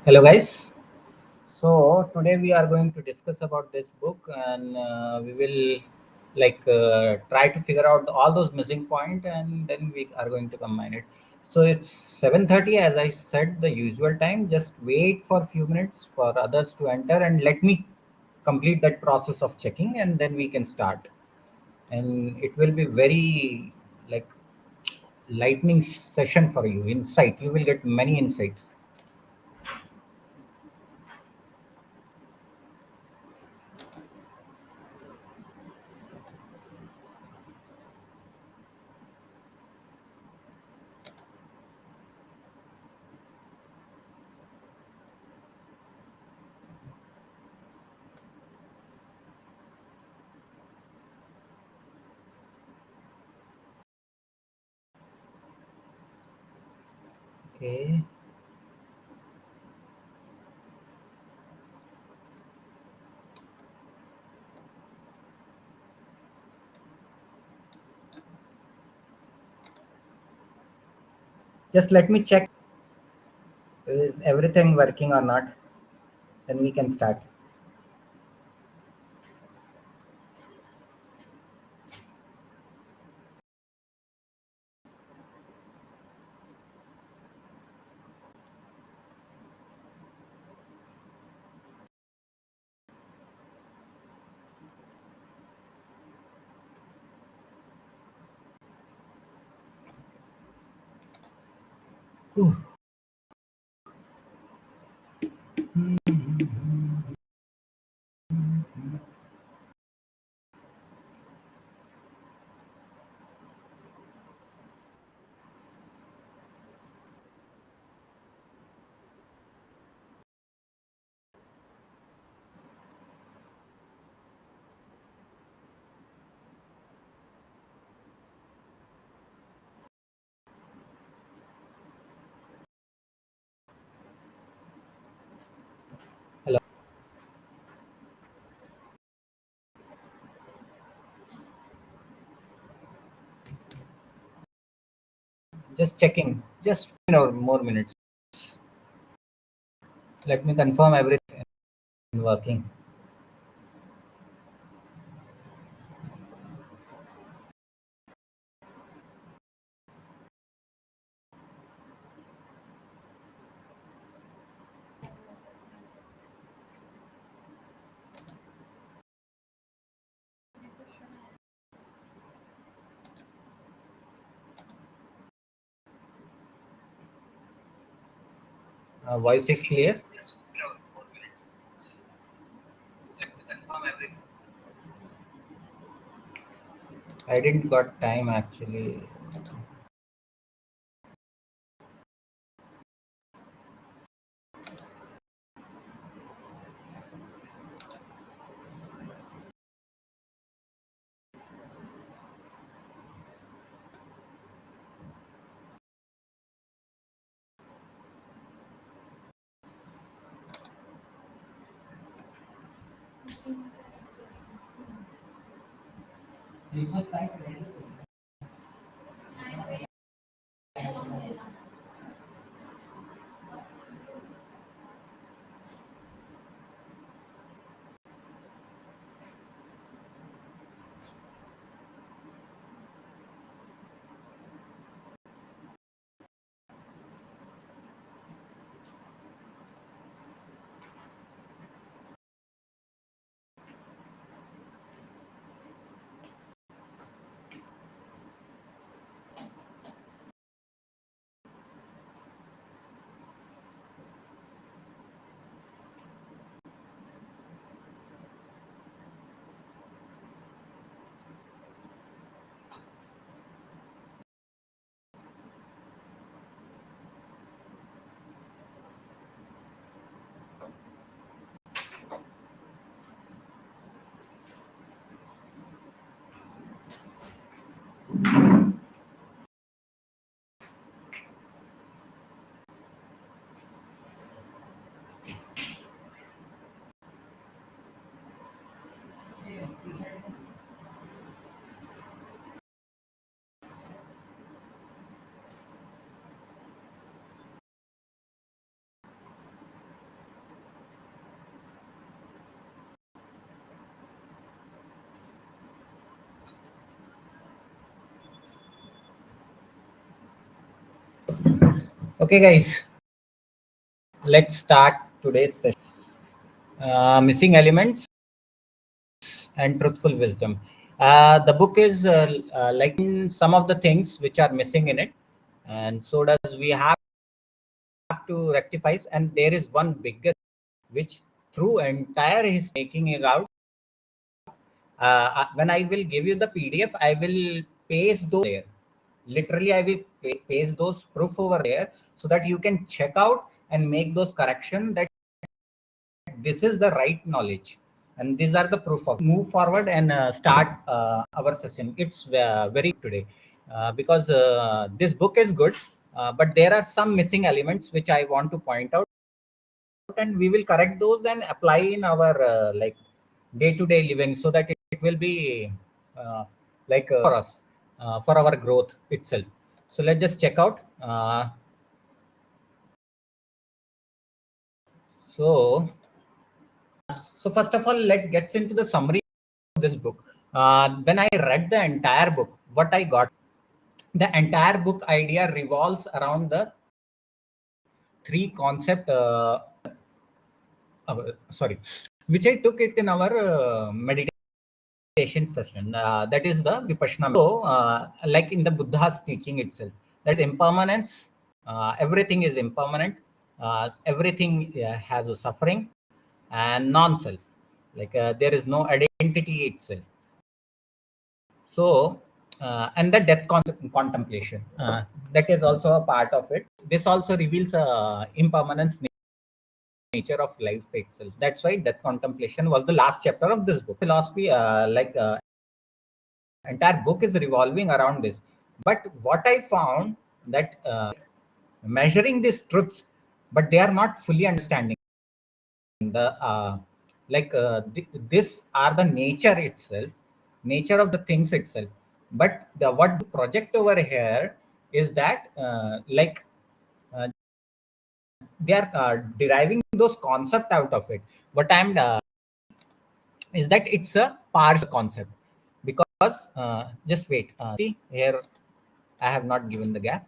Hello, guys. So today we are going to discuss about this book, and we will try to figure out all those missing point, and then we are going to combine it. So it's 7:30, as I said, the usual time. Just wait for a few minutes for others to enter, and let me complete that process of checking, and then we can start. And it will be very like lightning session for you. Insight. You will get many insights. Okay. Just let me check. Is everything working or not? Then we can start. Ooh. Hello. Just checking. Just more minutes. Let me confirm everything working. Voice is clear. I didn't got time actually. Okay, guys, let's start today's session. Missing elements and truthful wisdom. The book is like some of the things which are missing in it, and so does we have to rectify. And there is one biggest which through entire his making it out. When I will give you the PDF, I will paste those there. Literally, I will paste those proof over there so that you can check out and make those correction that this is the right knowledge and these are the proof of move forward and start our session. It's very today because this book is good, but there are some missing elements which I want to point out, and we will correct those and apply in our like day-to-day living so that it will be for us for our growth itself. So let's just check out. So so first of all, let's get into the summary of this book. When I read the entire book, what I got, the entire book idea revolves around the three concept. Sorry, which I took it in our meditation session. That is the vipassana. So, like in the Buddha's teaching itself, that's impermanence. Everything is impermanent. Everything has a suffering and non-self. Like there is no identity itself. So, and the death contemplation, that is also a part of it. This also reveals impermanence nature of life itself. That's why death contemplation was the last chapter of this book. Philosophy, entire book is revolving around this. But what I found that measuring these truths, but they are not fully understanding the this are the nature itself, nature of the things itself. But the what the project over here is that uh, they are deriving those concept out of it. What I'm is that it's a partial concept because just wait, see here, I have not given the gap.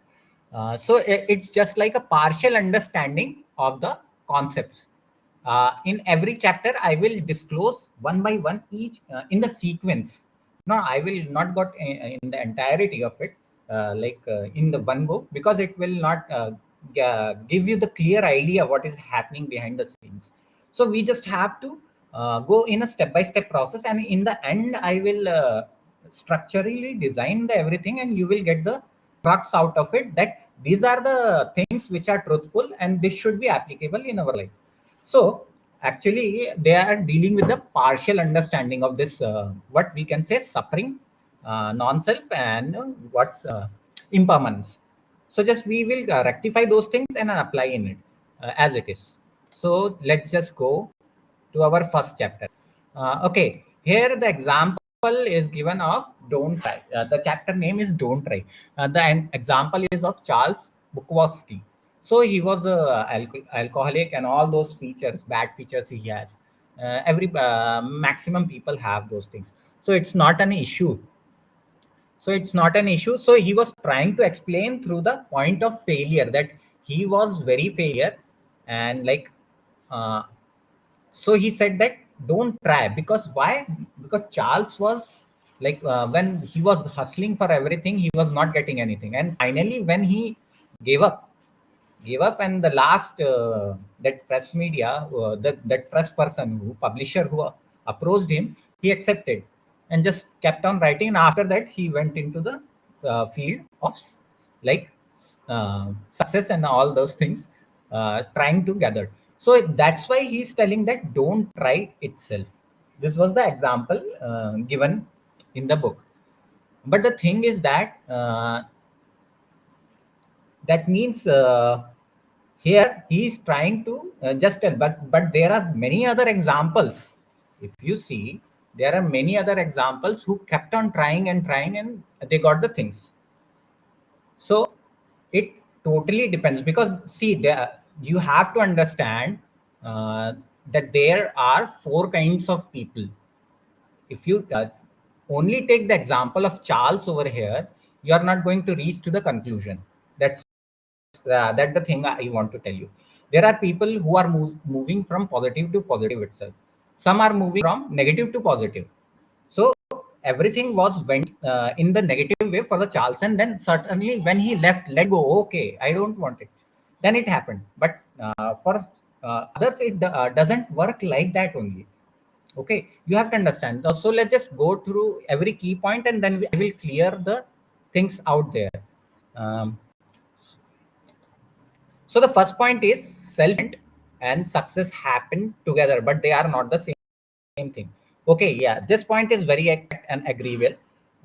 So it's just like a partial understanding of the concepts. In every chapter, I will disclose one by one each in the sequence. No, I will not got in the entirety of it, in the one book, because it will not give you the clear idea what is happening behind the scenes. So we just have to go in a step-by-step process, and in the end, I will structurally design the everything, and you will get the crux out of it. That these are the things which are truthful, and this should be applicable in our life. So actually, they are dealing with the partial understanding of this, what we can say, suffering, non-self, and what's impermanence. So just we will rectify those things and apply in it as it is. So let's just go to our first chapter. Okay, here the example is given of don't try. The chapter name is don't try. Example is of Charles Bukowski. So he was a alcoholic, and all those features, bad features he has. Every maximum people have those things. So it's not an issue. So he was trying to explain through the point of failure that he was very failure, and uh, so he said that don't try. Because why? Because Charles was when he was hustling for everything, he was not getting anything, and finally when he gave up and the last that press media, that press person, who publisher who approached him, he accepted and just kept on writing. And after that he went into the field of like success and all those things, trying to gather. So that's why he's telling that don't try itself. This was the example given in the book. But the thing is that that means here he is trying to just tell, but there are many other examples. If you see, there are many other examples who kept on trying and trying, and they got the things. So it totally depends, because see, there you have to understand that there are four kinds of people. If you only take the example of Charles over here, you are not going to reach to the conclusion. That's That's the thing I want to tell you. There are people who are moving from positive to positive itself. Some are moving from negative to positive. So everything was went in the negative way for the Charles, and then certainly when he left, let go. Okay, I don't want it. Then it happened. But for others, it doesn't work like that only. Okay, you have to understand. So let's just go through every key point, and then I will clear the things out there. Um, so the first point is self and success happen together, but they are not the same thing. Okay, yeah, this point is very correct and agreeable.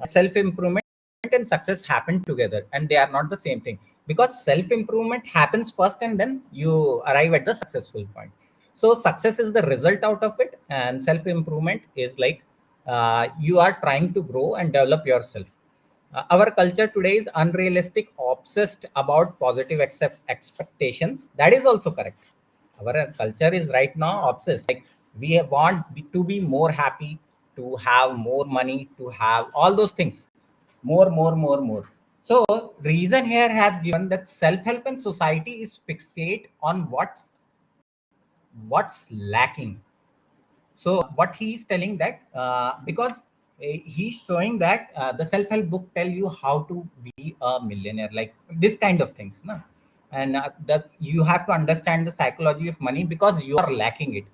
Self improvement and success happen together, and they are not the same thing, because self improvement happens first, and then you arrive at the successful point. So success is the result out of it, and self improvement is like you are trying to grow and develop yourself. Our culture today is unrealistic, obsessed about positive expectations. That is also correct. Our culture is right now obsessed. Like we want to be more happy, to have more money, to have all those things, more, more, more, more. So reason here has given that self-help and society is fixate on what's lacking. So what he's telling that because he's showing that the self-help book tell you how to be a millionaire, like this kind of things, no? And that you have to understand the psychology of money because you are lacking it.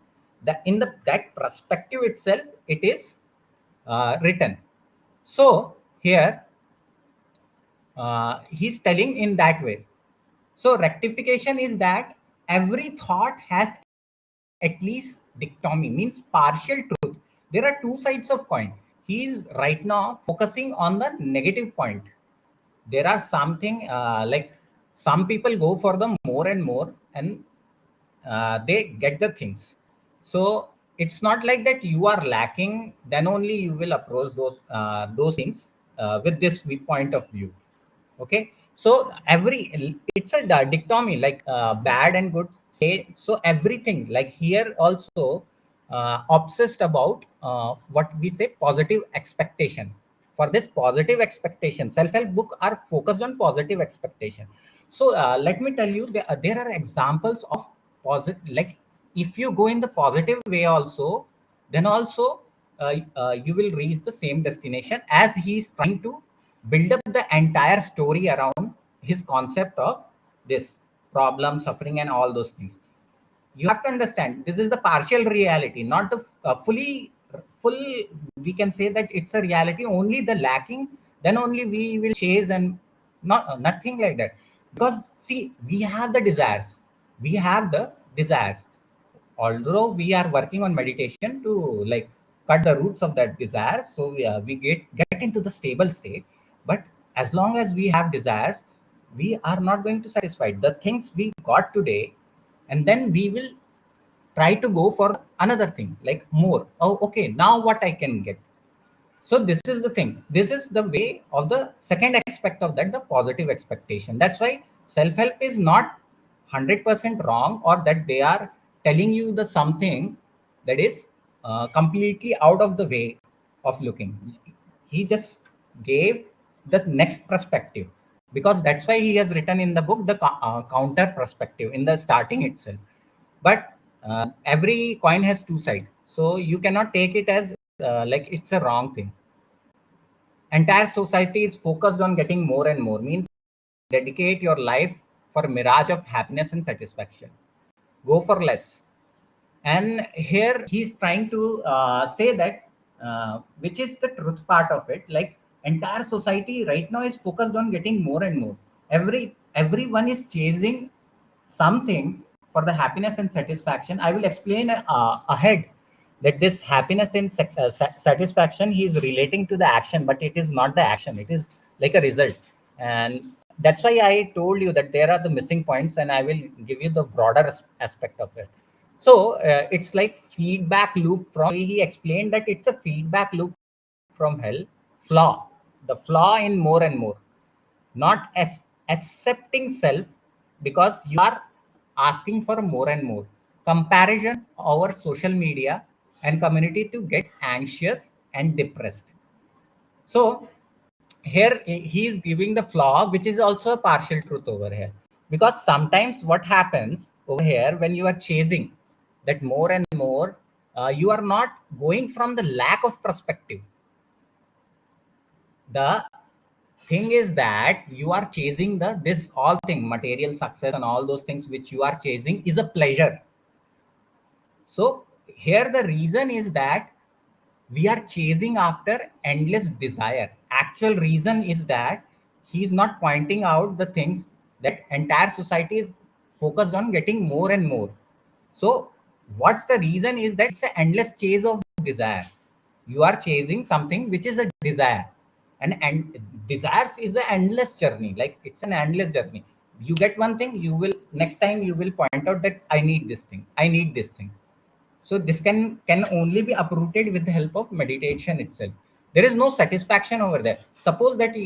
That in the that perspective itself, it is written. So here he's telling in that way. So rectification is that every thought has at least dichotomy, means partial truth. There are two sides of coin. He is right now focusing on the negative point. There are something like some people go for the more and more, and they get the things. So it's not like that you are lacking, then only you will approach those things with this point of view. Okay, so every it's a dichotomy, like bad and good, say. So everything, like here also obsessed about what we say positive expectation. For this positive expectation, self-help book are focused on positive expectation. So let me tell you, there are examples of positive, like if you go in the positive way also, then also you will reach the same destination, as he's trying to build up the entire story around his concept of this problem, suffering, and all those things. You have to understand this is the partial reality, not the full. We can say that it's a reality, only the lacking, then only we will chase, and not nothing like that. Because see, we have the desires, we have the desires. Although we are working on meditation to like cut the roots of that desire, so we get into the stable state. But as long as we have desires, we are not going to satisfy the things we got today, and then we will try to go for another thing, like more. Oh, okay, now what I can get. So this is the thing, this is the way of the second aspect of that, the positive expectation. That's why self-help is not 100% wrong, or that they are telling you the something that is completely out of the way of looking. He just gave the next perspective, because that's why he has written in the book the counter perspective in the starting itself. But every coin has two sides, so you cannot take it as like it's a wrong thing. Entire society is focused on getting more and more, means dedicate your life for mirage of happiness and satisfaction, go for less. And here he's trying to say that which is the truth part of it, like entire society right now is focused on getting more and more. Everyone is chasing something for the happiness and satisfaction. I will explain ahead that this happiness and satisfaction he is relating to the action, but it is not the action, it is like a result. And that's why I told you that there are the missing points, and I will give you the broader aspect of it. So it's like feedback loop from, he explained that it's a feedback loop from hell. Flaw, the flaw in more and more, not as accepting self, because you are asking for more and more. Comparison over social media and community to get anxious and depressed. So here he is giving the flaw, which is also a partial truth over here. Because sometimes what happens over here when you are chasing that more and more, you are not going from the lack of perspective. The thing is that you are chasing the this all thing, material success and all those things which you are chasing is a pleasure. So here the reason is that we are chasing after endless desire. Actual reason is that he is not pointing out the things that entire society is focused on getting more and more. So what's the reason is that it's an endless chase of desire. You are chasing something which is a desire, and desires is an endless journey. Like it's an endless journey. You get one thing, you will next time you will point out that I need this thing, I need this thing. So this can only be uprooted with the help of meditation itself. There is no satisfaction over there. Suppose that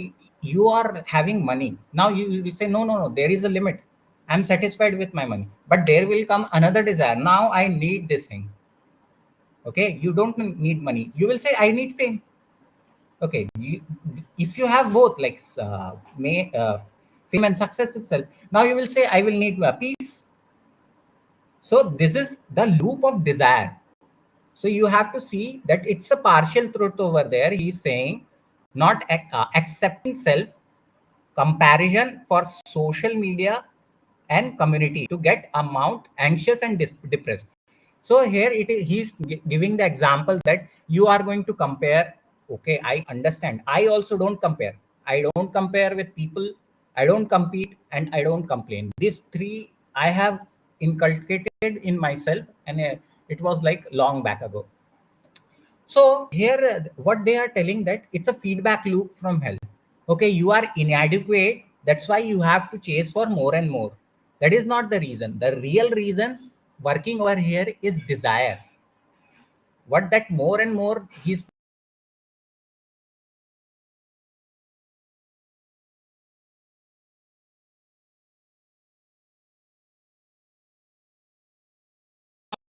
you are having money. Now you will say, no, no, no, there is a limit. I'm satisfied with my money. But there will come another desire. Now I need this thing. Okay. You don't need money. You will say, I need fame. Okay. If you have both, like fame and success itself, now you will say, I will need peace. So this is the loop of desire. So you have to see that it's a partial truth over there. He's saying not accepting self, comparison for social media and community to get amount anxious and depressed. So here it is, he's giving the example that you are going to compare. Okay, I understand. I also don't compare. I don't compare with people. I don't compete and I don't complain. These three I have inculcated in myself, and it was like long back ago. So here, what they are telling that it's a feedback loop from hell. Okay, you are inadequate. That's why you have to chase for more and more. That is not the reason. The real reason working over here is desire. What that more and more he's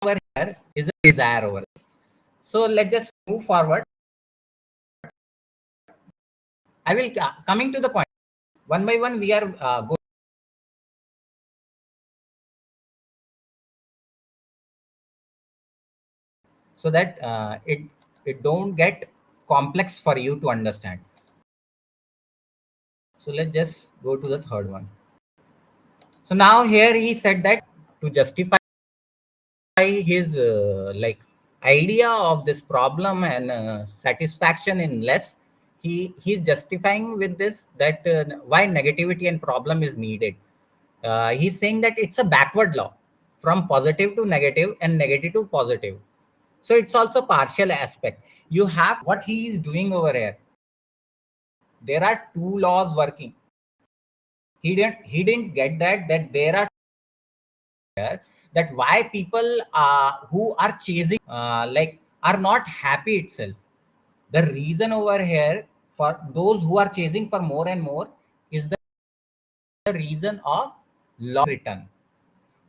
over here is a desire over. So let's just move forward. I will coming to the point. One by one, we are going so that it don't get complex for you to understand. So let's just go to the third one. So now here he said that to justify his like idea of this problem and satisfaction in less, he's justifying with this that why negativity and problem is needed. He's saying that it's a backward law from positive to negative and negative to positive. So it's also partial aspect. You have what he is doing over here. There are two laws working. He didn't get that there are that why people who are chasing like are not happy itself. The reason over here for those who are chasing for more and more is the reason of law of return.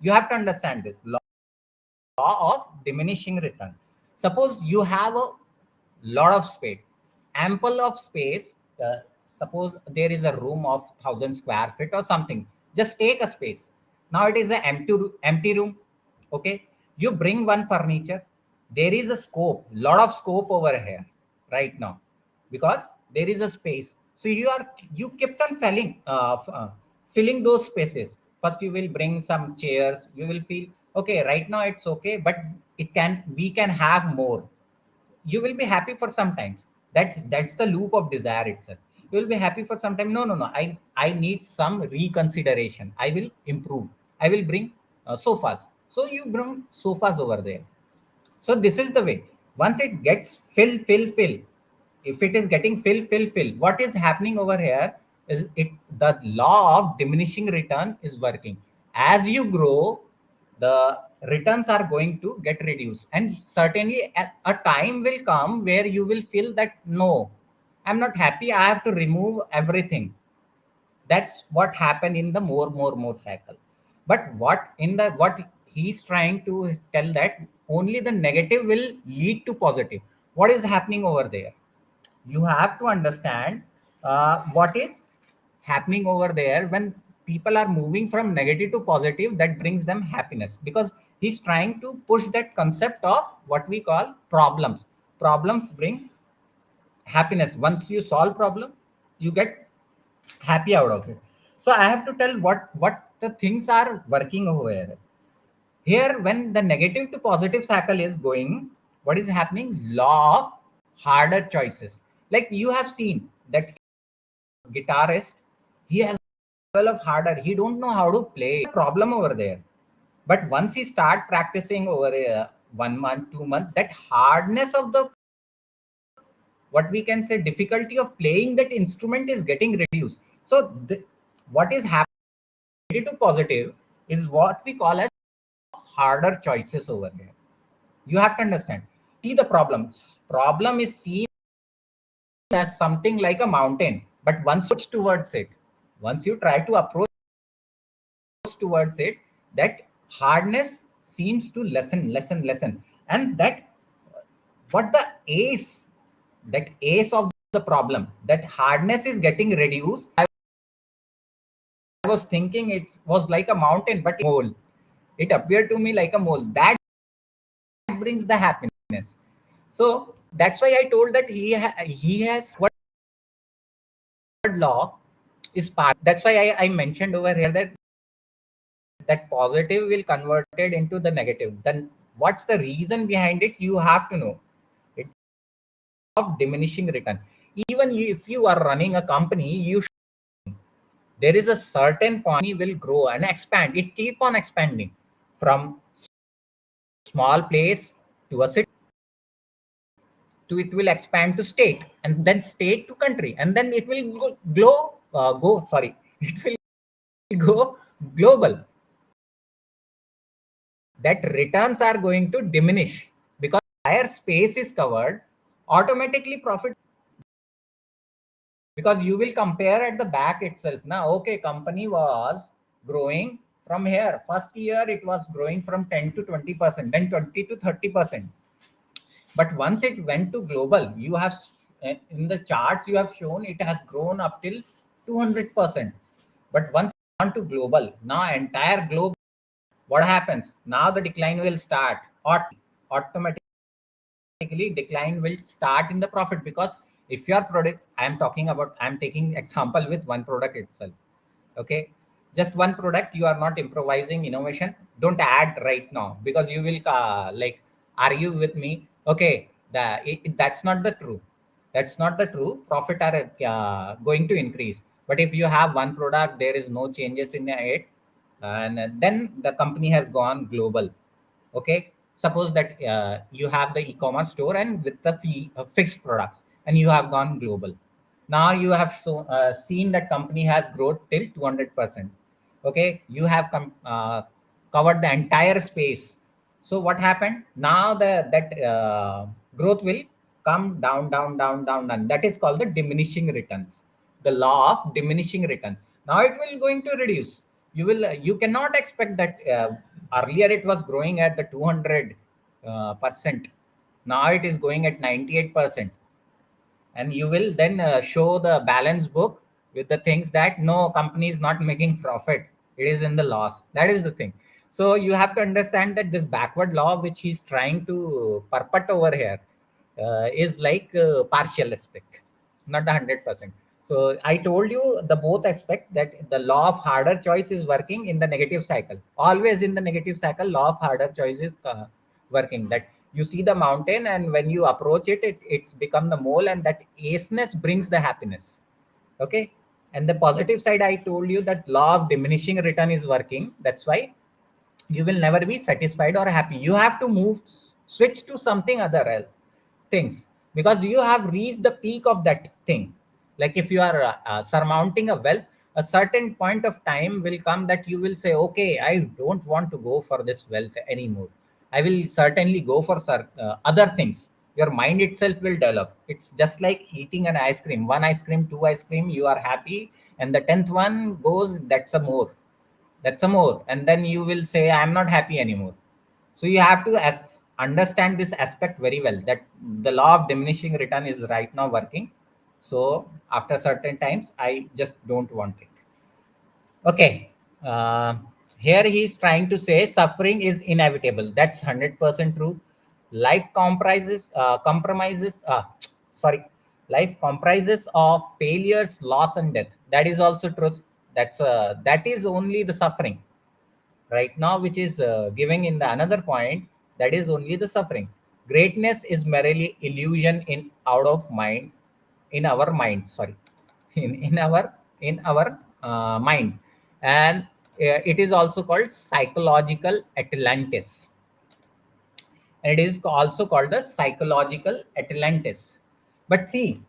You have to understand this law of diminishing return. Suppose you have a lot of space, ample of space. Suppose there is a room of 1,000 square feet or something. Just take a space. Now it is an empty room. Okay, you bring one furniture. There is a scope, lot of scope over here right now, because there is a space. So you kept on filling those spaces. First you will bring some chairs. You will feel okay, right now it's okay, but we can have more. You will be happy for some time. That's the loop of desire itself. You will be happy for some time. No, no, no, I need some reconsideration. I will improve. I will bring sofas. So you bring sofas over there. So this is the way. Once it gets fill, if it is getting fill, what is happening over here is it the law of diminishing return is working. As you grow, the returns are going to get reduced, and certainly a time will come where you will feel that no, I'm not happy, I have to remove everything. That's what happened in the more cycle. But what he's trying to tell that only the negative will lead to positive. What is happening over there? You have to understand what is happening over there when people are moving from negative to positive, that brings them happiness, because he's trying to push that concept of what we call problems bring happiness. Once you solve problem, you get happy out of it. So I have to tell what the things are working over here. Here, when the negative to positive cycle is going, what is happening? Law of harder choices. Like you have seen that guitarist, he has a level of harder. He don't know how to play. Problem over there. But once he start practicing over 1 month, 2 months, that hardness of the, what we can say, difficulty of playing that instrument is getting reduced. So what is happening to positive is what we call as harder choices over here. You have to understand. See the problems. Problem is seen as something like a mountain, but once you approach towards it, once you try to approach towards it, that hardness seems to lessen, and that what the ace, that ace of the problem, that hardness is getting reduced. I was thinking it was like a mountain, but mole. It appeared to me like a mole. That brings the happiness. So that's why I told that he has what law is part. That's why I mentioned over here that that positive will convert it into the negative. Then what's the reason behind it? You have to know. It's of diminishing return. Even if you are running a company, there is a certain point will grow and expand. It keep on expanding from small place to a city, to it will expand to state, and then state to country, and then it will go sorry, it will go global. That returns are going to diminish because higher space is covered, automatically profit, because you will compare at the back itself. Now okay, company was growing from here, first year it was growing from 10 to 20%, then 20 to 30%. But once it went to global, you have in the charts you have shown it has grown up till 200%. But once on to global, now entire globe, what happens? Now the decline will start. Automatically decline will start in the profit, because if your product, I am talking about, I am taking example with one product itself. Okay, just one product, you are not improvising innovation, don't add right now, because you will like argue with me. Okay, that's not the true, that's not the true. Profit are going to increase, but if you have one product, there is no changes in it, and then the company has gone global. Okay, suppose that you have the e-commerce store and with the fixed products, and you have gone global. Now you have seen that company has growth till 200%. Okay, you have covered the entire space. So what happened now? The that growth will come down. That is called the diminishing returns, the law of diminishing return. Now it will going to reduce. You cannot expect that earlier it was growing at the 200 percent, now it is going at 98%, and you will then show the balance book with the things that no, company is not making profit, it is in the loss. That is the thing. So you have to understand that this backward law which he's trying to perpet over here is like partial aspect, not the 100%. So I told you the both aspect, that the law of harder choice is working in the negative cycle. Always in the negative cycle, law of harder choice is working. That you see the mountain, and when you approach it, it's become the mole, and that aceness brings the happiness. Okay, and the positive side, I told you that law of diminishing return is working. That's why you will never be satisfied or happy. You have to switch to something other else things, because you have reached the peak of that thing. Like if you are surmounting a wealth, a certain point of time will come that you will say, okay, I don't want to go for this wealth anymore, I will certainly go for other things. Your mind itself will develop. It's just like eating an ice cream, one ice cream, two ice cream, you are happy, and the 10th one goes, that's a more, and then you will say, I'm not happy anymore. So you have to understand this aspect very well, that the law of diminishing return is right now working. So after certain times, I just don't want it. Okay. Uh, Here he is trying to say suffering is inevitable. That's 100% true. Life compromises. Sorry, life comprises of failures, loss, and death. That is also truth. That is only the suffering right now, which is giving in the another point. That is only the suffering. Greatness is merely illusion in out of mind, in our mind. Sorry, in our mind, and it is also called psychological Atlantis, and it is also called the psychological Atlantis. But see,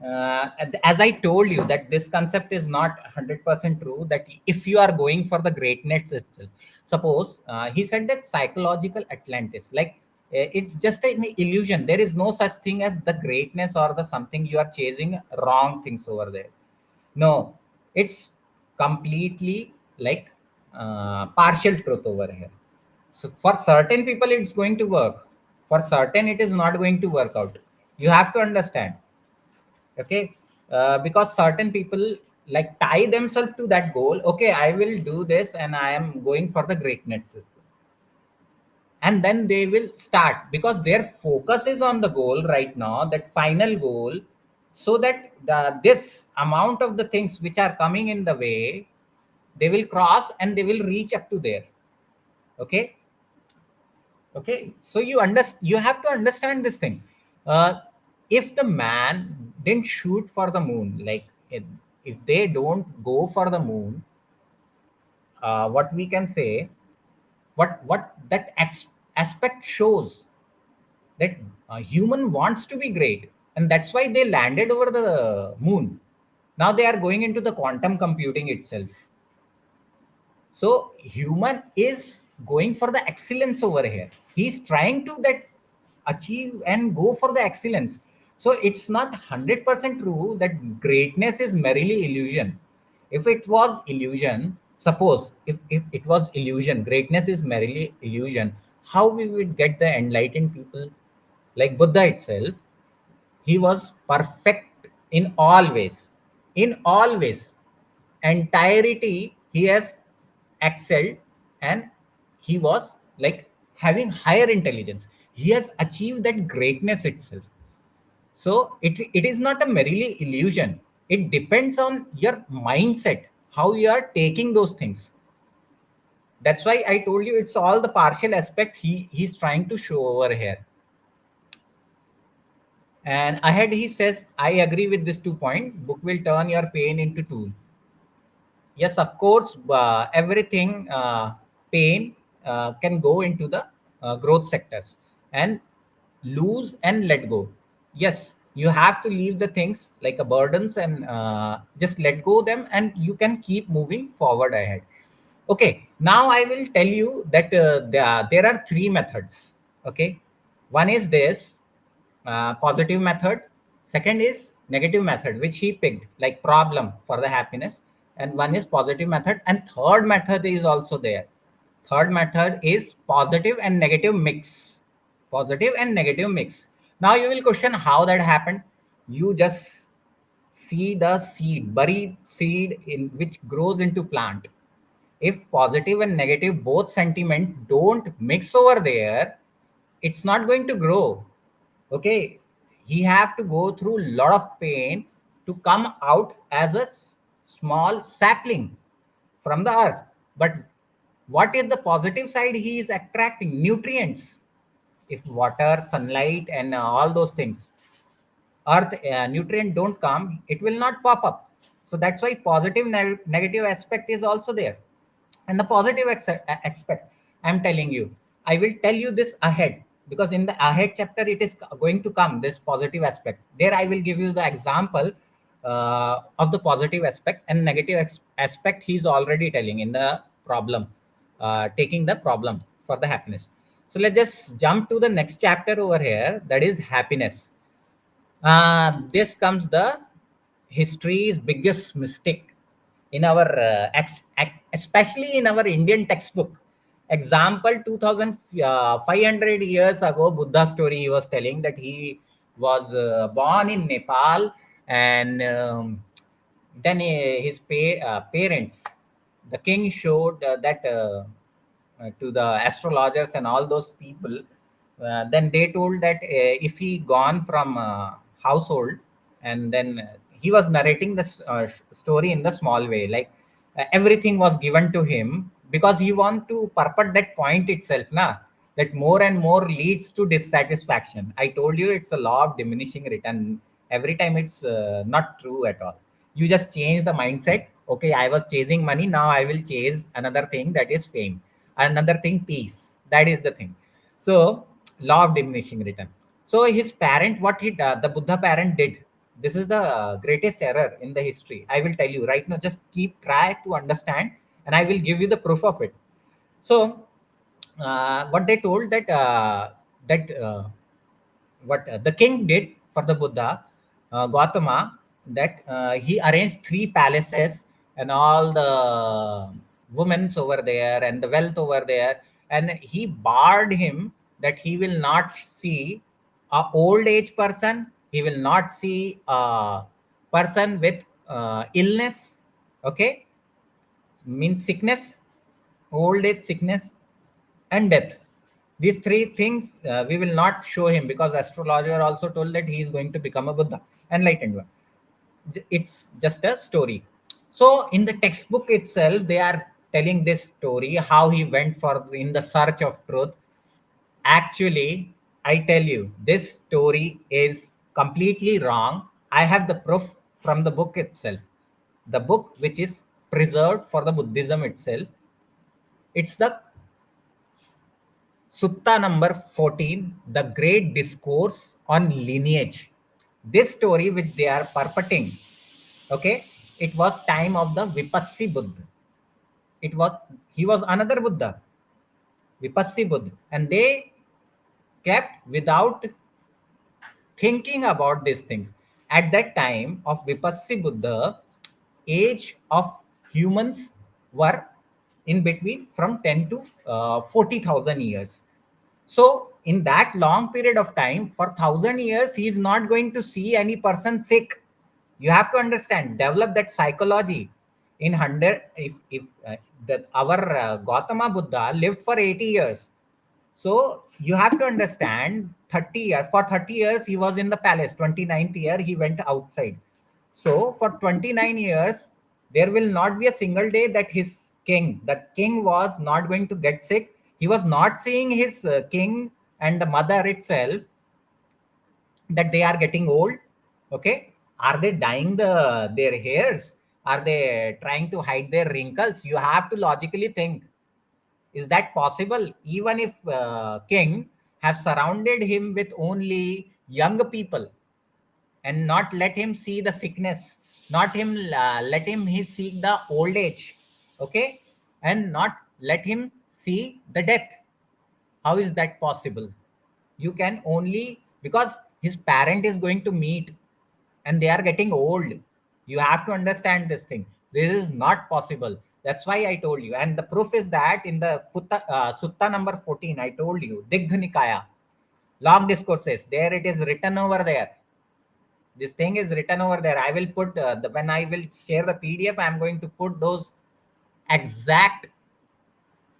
as I told you that this concept is not 100% true, that if you are going for the greatness itself, suppose he said that psychological Atlantis, like it's just an illusion. There is no such thing as the greatness or the something. You are chasing wrong things over there. No, it's completely like partial truth over here. So for certain people, it's going to work. For certain, it is not going to work out. You have to understand. Okay, because certain people like tie themselves to that goal. Okay, I will do this, and I am going for the greatness system, and then they will start because their focus is on the goal right now, that final goal, so that this amount of the things which are coming in the way, they will cross and they will reach up to there. Okay. Okay, so you have to understand this thing. If the man didn't shoot for the moon, like if they don't go for the moon, what we can say, what that aspect shows, that a human wants to be great, and that's why they landed over the moon. Now they are going into the quantum computing itself. So human is going for the excellence over here. He's trying to that achieve and go for the excellence. So it's not 100% true that greatness is merely illusion. If it was illusion, suppose if it was illusion, greatness is merely illusion, how we would get the enlightened people? Like Buddha itself, he was perfect in all ways. In all ways. Entirety, he has excelled, and he was like having higher intelligence. He has achieved that greatness itself. So it is not a merely illusion. It depends on your mindset, how you are taking those things. That's why I told you it's all the partial aspect he's trying to show over here. And ahead he says, I agree with this 2 point. Book will turn your pain into tool. Yes, of course, everything pain can go into the growth sectors and lose and let go. Yes, you have to leave the things like a burdens and just let go them, and you can keep moving forward ahead. Okay, now I will tell you that there are three methods. Okay, one is this positive method, second is negative method, which he picked like problem for the happiness, and one is positive method, and third method is also there. Third method is positive and negative mix. Positive and negative mix. Now you will question how that happened. You just see the seed, buried seed in which grows into plant. If positive and negative both sentiment don't mix over there, it's not going to grow. Okay, he have to go through a lot of pain to come out as a small sapling from the earth. But what is the positive side? He is attracting nutrients. If water, sunlight, and all those things, earth nutrient don't come, it will not pop up. So that's why positive negative aspect is also there. And the positive aspect, I'm telling you, I will tell you this ahead, because in the ahead chapter it is going to come, this positive aspect. There I will give you the example of the positive aspect, and negative aspect he's already telling in the problem, taking the problem for the happiness. So let's just jump to the next chapter over here, that is happiness. This comes the history's biggest mistake in our especially in our Indian textbook. Example, 2500 years ago, Buddha story he was telling that he was born in Nepal, and then his parents. the king showed that to the astrologers and all those people. Then they told that if he gone from household, and then he was narrating this story in the small way, like everything was given to him because he want to purport that point itself, na, that more and more leads to dissatisfaction. I told you it's a law of diminishing return. Every time it's not true at all. You just change the mindset. Okay, I was chasing money, now I will chase another thing, that is fame. Another thing, peace. That is the thing. So law of diminishing return. So his parent, what the Buddha parent did, this is the greatest error in the history. I will tell you right now. Just keep try to understand, and I will give you the proof of it. So what they told that that what the king did for the Buddha, Gautama, that he arranged three palaces and all the women's over there and the wealth over there, and he barred him that he will not see a old age person, he will not see a person with illness, okay, means sickness, old age, sickness, and death. These three things we will not show him, because astrologer also told that he is going to become a Buddha, enlightened one. It's just a story. So in the textbook itself, they are telling this story how he went for in the search of truth. Actually, I tell you, this story is completely wrong. I have the proof from the book itself. The book which is preserved for the Buddhism itself. It's the Sutta number 14, the Great Discourse on Lineage. This story which they are purporting, okay, it was time of the Vipassi Buddha. It was He was another Buddha, Vipassi Buddha, and they kept without thinking about these things. At that time of Vipassi Buddha, age of humans were in between from 10 to 40,000 years. So in that long period of time, for 1,000 years, he is not going to see any person sick. You have to understand, develop that psychology. In 100, if that our Gautama Buddha lived for 80 years, so you have to understand 30 years. For 30 years, he was in the palace. 29th year, he went outside. So for 29 years, there will not be a single day that the king was not going to get sick. He was not seeing his king and the mother itself that they are getting old. Okay. Are they dyeing their hairs? Are they trying to hide their wrinkles? You have to logically think, is that possible? Even if king have surrounded him with only young people and not let him see the sickness, not him let him he see the old age, okay, and not let him see the death. How is that possible? You can only, because his parent is going to meet and they are getting old. You have to understand this thing. This is not possible. That's why I told you. And the proof is that in the Sutta number 14, I told you, Digha Nikaya, long discourses, there it is written over there. This thing is written over there. I will put, when I will share the PDF, I'm going to put those exact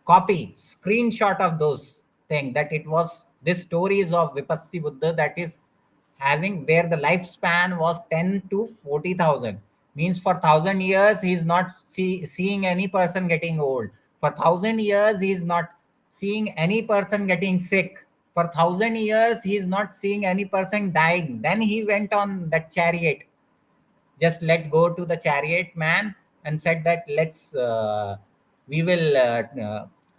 copy screenshot of those thing, that it was this stories of Vipassi Buddha, that is having where the lifespan was 10 to 40,000, means for 1,000 years he is not seeing any person getting old. For 1,000 years he is not seeing any person getting sick. For 1,000 years he is not seeing any person dying. Then he went on that chariot, just let go to the chariot man and said that let's we will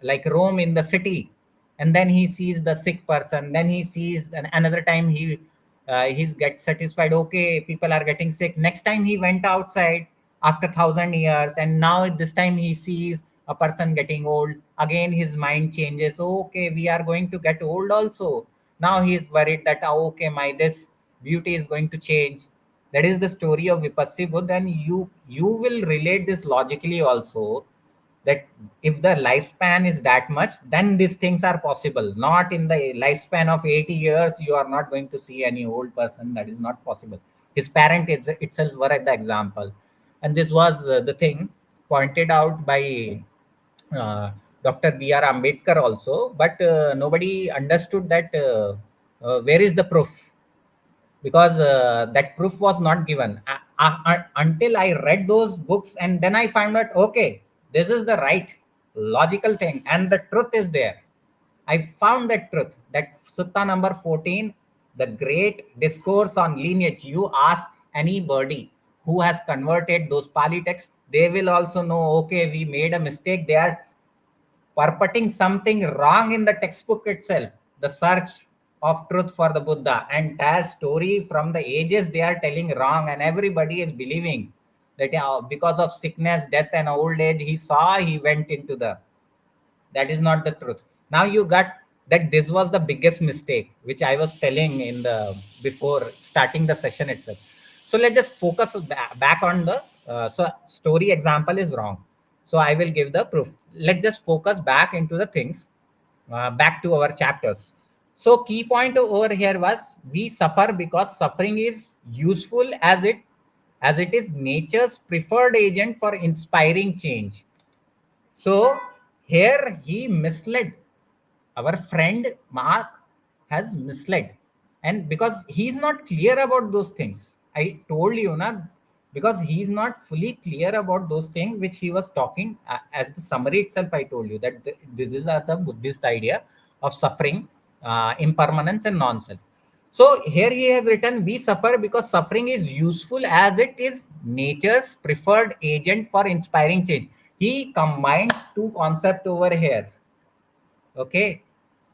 like roam in the city. And then he sees the sick person, then he sees another time he's get satisfied, okay, people are getting sick. Next time he went outside after 1,000 years, and now this time he sees a person getting old. Again his mind changes, okay, we are going to get old also. Now he is worried that, oh, okay, my this beauty is going to change. That is the story of Vipassi Buddha. And you will relate this logically also, that if the lifespan is that much, then these things are possible. Not in the lifespan of 80 years, you are not going to see any old person. That is not possible. His parent is itself were at the example. And this was the thing. pointed out by uh, Dr. B.R. Ambedkar also, but nobody understood that where is the proof, because that proof was not given until I read those books, and then I found out, okay, this is the right logical thing, and the truth is there. I found that truth, that Sutta number 14, the great discourse on lineage. You ask anybody who has converted those Pali texts, they will also know, okay, we made a mistake. They are purporting something wrong in the textbook itself. The search of truth for the Buddha, entire story from the ages they are telling wrong, and everybody is believing that because of sickness, death, and old age, he went into the. That is not the truth. Now you got that this was the biggest mistake, which I was telling in the before starting the session itself. So let's just focus back on the so story example is wrong. So I will give the proof. Let's just focus back into the things, back to our chapters. So key point over here was, we suffer because suffering is useful as it is nature's preferred agent for inspiring change. So here he misled. Our friend Mark has misled. And because he's not clear about those things, I told you, na, because he's not fully clear about those things which he was talking, as the summary itself, I told you that this is the Buddhist idea of suffering, impermanence, and non-self. So here he has written, we suffer because suffering is useful as it is nature's preferred agent for inspiring change. He combined two concepts over here. Okay.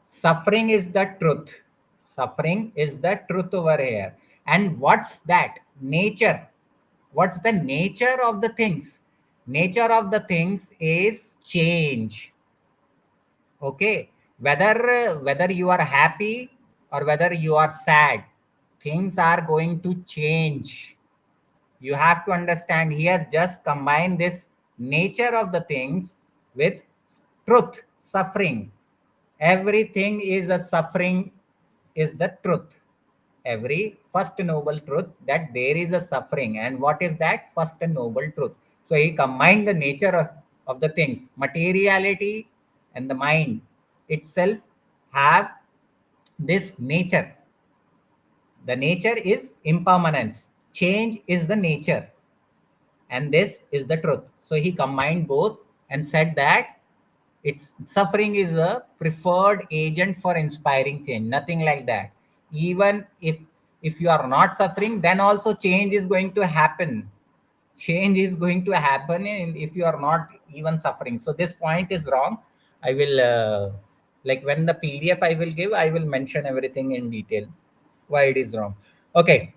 Suffering is the truth. Suffering is the truth over here. And what's that? Nature. What's the nature of the things? Nature of the things is change. Okay, whether you are happy or whether you are sad, things are going to change. You have to understand, he has just combined this nature of the things with truth, suffering. Everything is a suffering, is the truth. Every first noble truth, that there is a suffering. And what is that first and noble truth? So he combined the nature of the things. Materiality and the mind itself have this nature. The nature is impermanence. Change is the nature, and this is the truth. So he combined both and said that it's suffering is a preferred agent for inspiring change. Nothing like that. Even if you are not suffering, then also change is going to happen. Change is going to happen if you are not even suffering. So this point is wrong. I will like when the PDF I will give, I will mention everything in detail why it is wrong. Okay.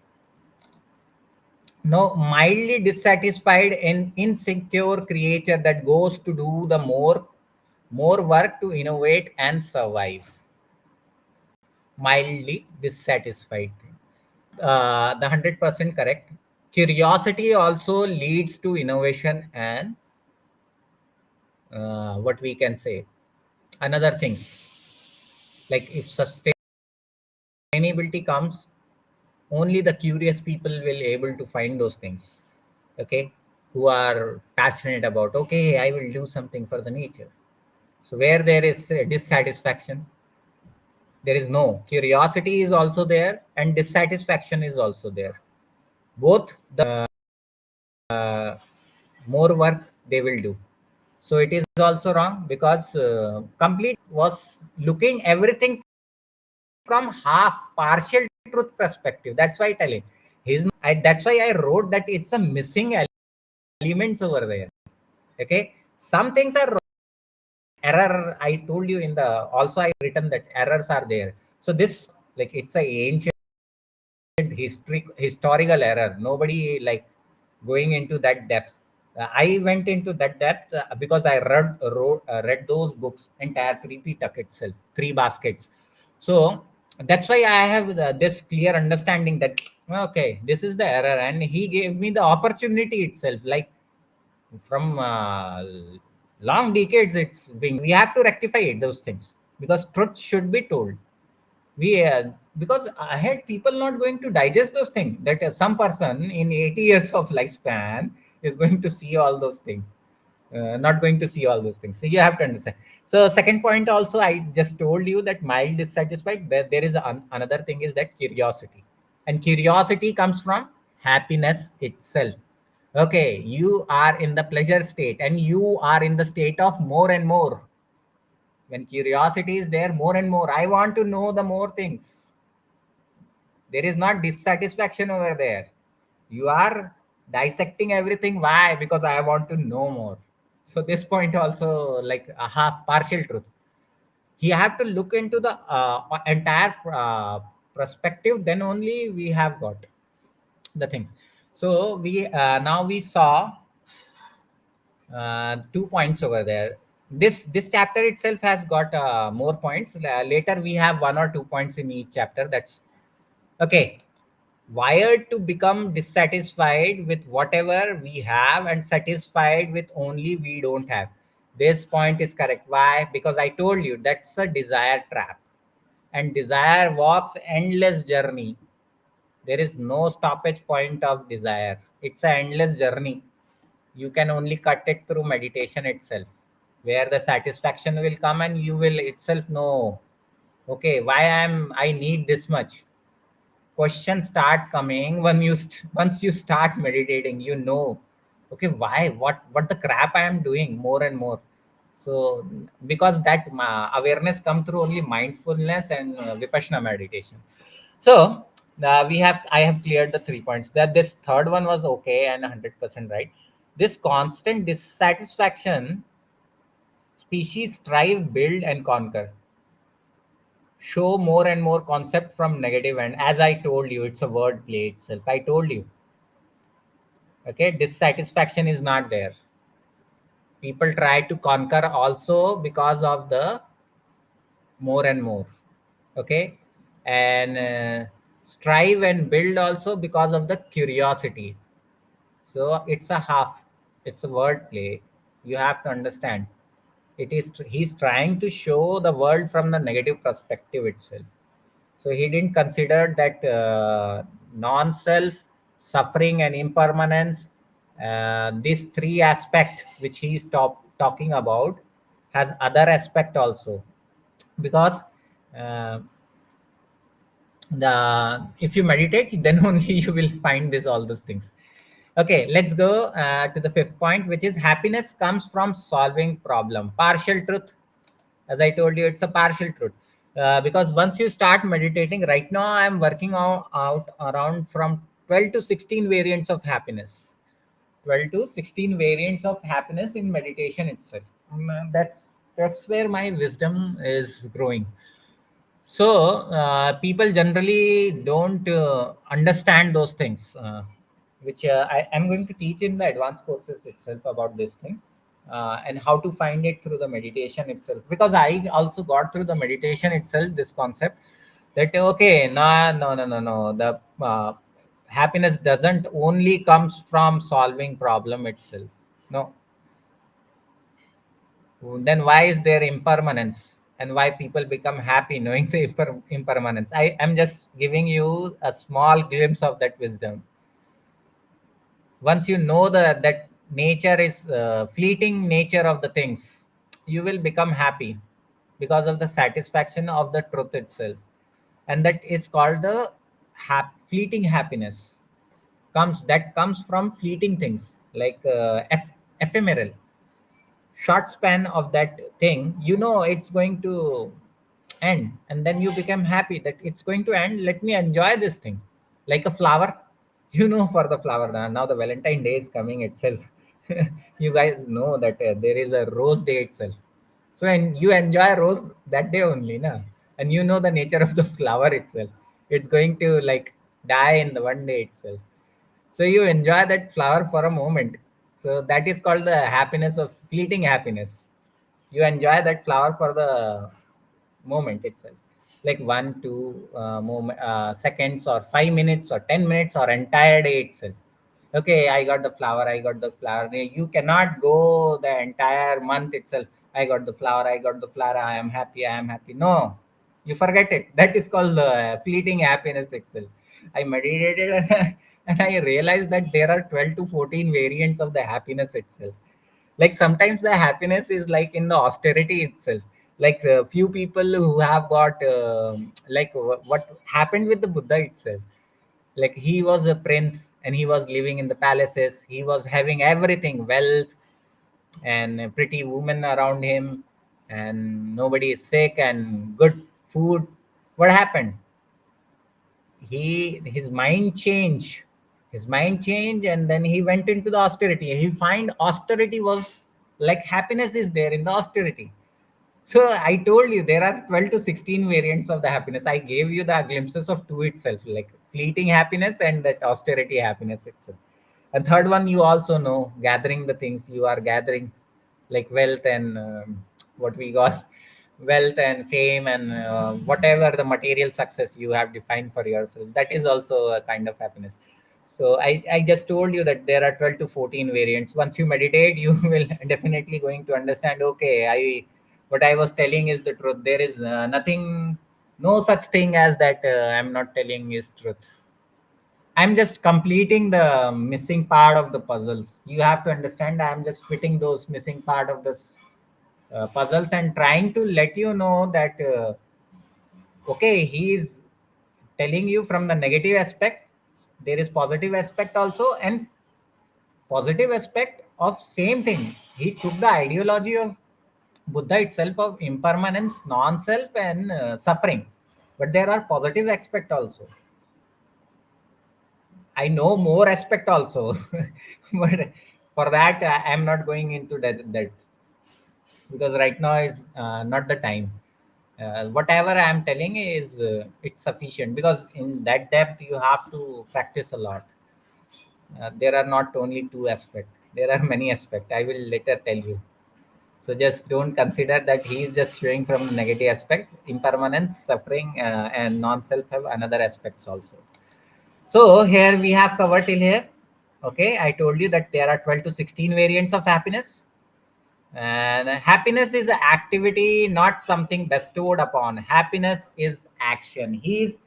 No, mildly dissatisfied and insecure creature that goes to do the more work to innovate and survive. Mildly dissatisfied. The 100% correct. Curiosity also leads to innovation and what we can say, another thing, like if sustainability comes, only the curious people will able to find those things. Okay, who are passionate about, okay, I will do something for the nature. So where there is dissatisfaction, there is no curiosity is also there, and dissatisfaction is also there. Both the more work they will do. So it is also wrong, because complete was looking everything from half partial truth perspective. That's why I tell it. That's why I wrote that it's a missing elements over there. Okay, some things are error. I told you in the also I written that errors are there. So this, like, it's a ancient historical error. Nobody like going into that depth. I went into that depth because I read those books, entire three Pitak itself, three baskets. So that's why I have this clear understanding that, okay, this is the error, and he gave me the opportunity itself. Like from long decades, it's being, we have to rectify it, those things, because truth should be told. We because ahead people not going to digest those things, that some person in 80 years of lifespan is going to see all those things. not going to see all those things. So you have to understand. So second point also, I just told you that mild dissatisfied. There is another thing is that curiosity, and curiosity comes from happiness itself. Okay, you are in the pleasure state, and you are in the state of more and more. When curiosity is there, more and more, I want to know the more things. There is not dissatisfaction over there. You are dissecting everything. Why? Because I want to know more. So this point also like a half partial truth. He have to look into the entire perspective. Then only we have got the thing. So we now we saw 2 points over there. This chapter itself has got more points. Later we have 1 or 2 points in each chapter. That's okay. Wired to become dissatisfied with whatever we have and satisfied with only we don't have. This point is correct. Why? Because I told you that's a desire trap, and desire walks endless journey. There is no stoppage point of desire. It's an endless journey. You can only cut it through meditation itself, where the satisfaction will come and you will itself know, okay, why I need this much. Questions start coming when once you start meditating, you know, okay, why, what the crap I am doing more and more. So because that awareness come through only mindfulness and vipassana meditation. So I have cleared the 3 points. That this third one was okay and 100% right. This constant dissatisfaction, species strive, build, and conquer, show more and more concept from negative. And as I told you, it's a word play itself. I told you, okay, dissatisfaction is not there. People try to conquer also because of the more and more. Okay, and strive and build also because of the curiosity. So it's a half, it's a word play. You have to understand. It is he's trying to show the world from the negative perspective itself. So he didn't consider that non-self, suffering, and impermanence. These three aspect which he is talking about has other aspect also, because uh, the if you meditate, then only you will find this all those things. Okay, let's go to the fifth point, which is happiness comes from solving problem. Partial truth. As I told you, it's a partial truth. Because once you start meditating, right now I'm working out around from 12 to 16 variants of happiness. 12 to 16 variants of happiness in meditation itself. That's where my wisdom is growing. So people generally don't understand those things, which I am going to teach in the advanced courses itself about this thing, and how to find it through the meditation itself. Because I also got through the meditation itself this concept that okay, no, the happiness doesn't only comes from solving problem itself. No, then why is there impermanence, and why people become happy knowing the impermanence? I am just giving you a small glimpse of that wisdom. Once you know that nature is fleeting nature of the things, you will become happy because of the satisfaction of the truth itself. And that is called the fleeting happiness. Comes from fleeting things like ephemeral, short span of that thing. You know it's going to end, and then you become happy that it's going to end. Let me enjoy this thing. Like a flower, for the flower, now the Valentine day is coming itself. You guys know that there is a rose day itself. So and you enjoy rose that day only, na? And you know the nature of the flower itself. It's going to like die in the one day itself. So you enjoy that flower for a moment. So that is called the happiness of fleeting happiness. You enjoy that flower for the moment itself, like 1 2 seconds or 5 minutes or 10 minutes or entire day itself. Okay, I got the flower, I got the flower. You cannot go the entire month itself. I got the flower, I got the flower, I am happy, I am happy. No, you forget it. That is called the fleeting happiness itself. I meditated and and I realized that there are 12 to 14 variants of the happiness itself. Like sometimes the happiness is like in the austerity itself. Like few people who have got like what happened with the Buddha itself. Like he was a prince and he was living in the palaces, he was having everything, wealth and a pretty woman around him, and nobody is sick and good food. What happened? His mind changed, and then he went into the austerity. He find austerity was like happiness is there in the austerity. So I told you there are 12 to 16 variants of the happiness. I gave you the glimpses of two itself, like fleeting happiness and that austerity happiness itself. And third one, you also know, gathering the things you are gathering, like wealth and what we call wealth and fame and whatever the material success you have defined for yourself. That is also a kind of happiness. So I just told you that there are 12 to 14 variants. Once you meditate, you will definitely going to understand, okay, what I was telling is the truth. There is nothing, no such thing as that I'm not telling is truth. I'm just completing the missing part of the puzzles. You have to understand, I'm just fitting those missing part of this puzzles and trying to let you know that, okay, he is telling you from the negative aspect. There is positive aspect also, and positive aspect of same thing. He took the ideology of Buddha itself of impermanence, non-self, and suffering. But there are positive aspect also. I know more aspect also, but for that I'm not going into that because right now is not the time. Whatever I'm telling is it's sufficient because in that depth you have to practice a lot. There are not only two aspects. There are many aspects. I will later tell you. So just don't consider that he is just showing from the negative aspect. Impermanence, suffering, and non-self have another aspects also. So here we have covered till here. Okay, I told you that there are 12 to 16 variants of happiness. And happiness is an activity, not something bestowed upon. Happiness is action. He's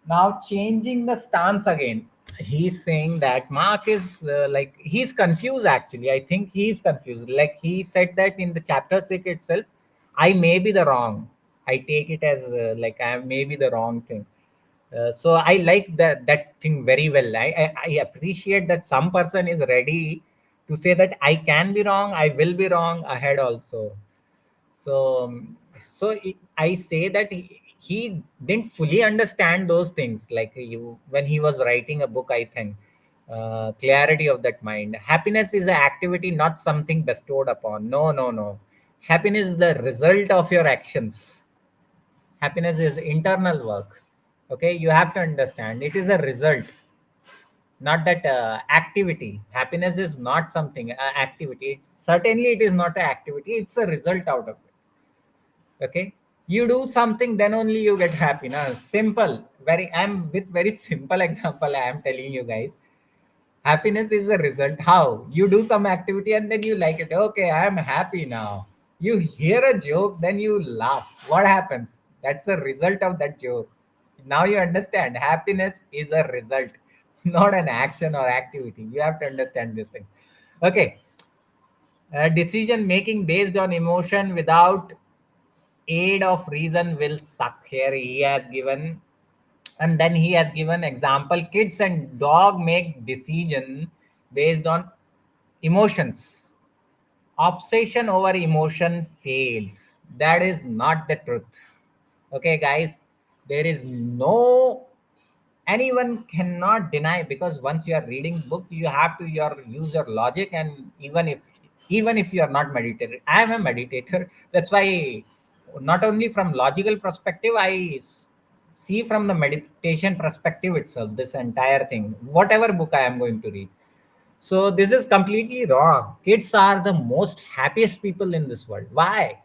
now changing the stance again. He's saying that Mark is like he's confused actually. I think he's confused. Like he said that in the chapter 6 itself, I may be the wrong. I take it as like I may be the wrong thing. So I like that thing very well. I appreciate that some person is ready to say that I can be wrong, I will be wrong ahead also. So I say that he didn't fully understand those things. Like you, when he was writing a book, I think clarity of that mind. Happiness is an activity, not something bestowed upon. No, no, no. Happiness is the result of your actions. Happiness is internal work. Okay, you have to understand it is a result, not that activity. Happiness is not something activity. Certainly it is not an activity, it's a result out of it. Okay, you do something, then only you get happiness. Simple. Very, I'm with very simple example I am telling you guys. Happiness is a result. How? You do some activity and then you like it. Okay, I am happy now. You hear a joke, then you laugh. What happens? That's a result of that joke. Now you understand. Happiness is a result, not an action or activity. You have to understand this thing. Okay. Decision making based on emotion without aid of reason will suck. Here he has given, and then he has given example, kids and dog make decision based on emotions. Obsession over emotion fails. That is not the truth. Okay guys, there is no, anyone cannot deny, because once you are reading book you have to use your logic. And even if you are not meditator, I am a meditator. That's why not only from logical perspective see from the meditation perspective itself this entire thing, whatever book I am going to read. So this is completely wrong. Kids are the most happiest people in this world. Why?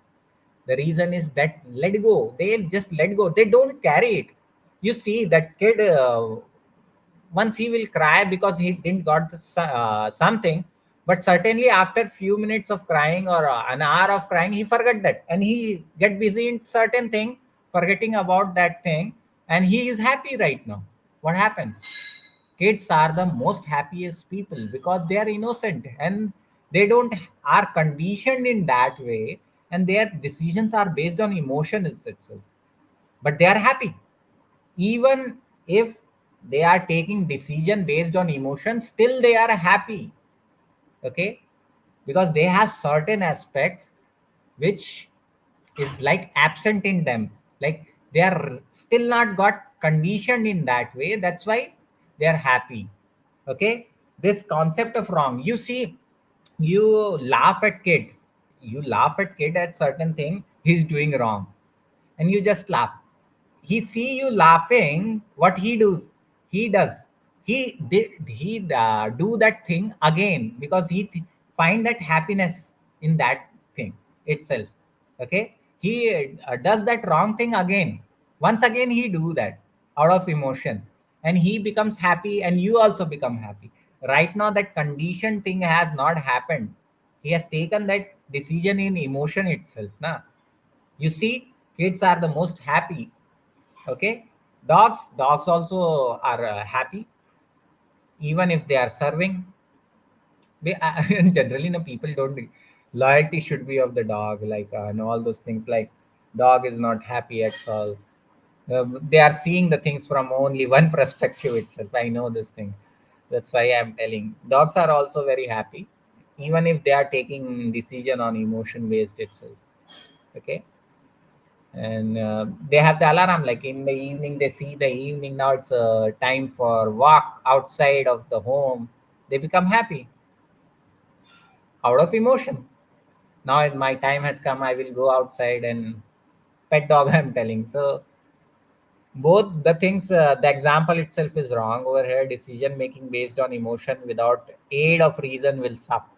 The reason is that let go. They'll just let go. They don't carry it. You see that kid, once he will cry because he didn't got something, but certainly after few minutes of crying or an hour of crying, he forget that and he get busy in certain thing, forgetting about that thing, and he is happy right now. What happens? Kids are the most happiest people because they are innocent, and They don't are conditioned in that way, and their decisions are based on emotion itself, but they are happy. Even if they are taking decision based on emotion, still they are happy. Okay, because they have certain aspects which is like absent in them, like they are still not got conditioned in that way, that's why they are happy. Okay, this concept of wrong, you see, you laugh at kid, you laugh at kid at certain thing he's doing wrong, and you just laugh. He see you laughing, what he does, he do that thing again, because find that happiness in that thing itself. Okay, he does that wrong thing again, once again he do that out of emotion, and he becomes happy and you also become happy. Right now that condition thing has not happened, he has taken that decision in emotion itself na. You see, kids are the most happy. Okay, dogs also are happy, even if they are serving. And generally, no, people don't. Loyalty should be of the dog, like and all those things. Like dog is not happy at all. They are seeing the things from only one perspective itself. I know this thing. That's why I'm telling. Dogs are also very happy, even if they are taking decision on emotion based itself. Okay, and they have the alarm, like in the evening they see the evening, now it's time for walk outside of the home, they become happy out of emotion. Now my time has come, I will go outside and pet dog. I'm telling. So both the things, the example itself is wrong over here. Decision making based on emotion without aid of reason will suck.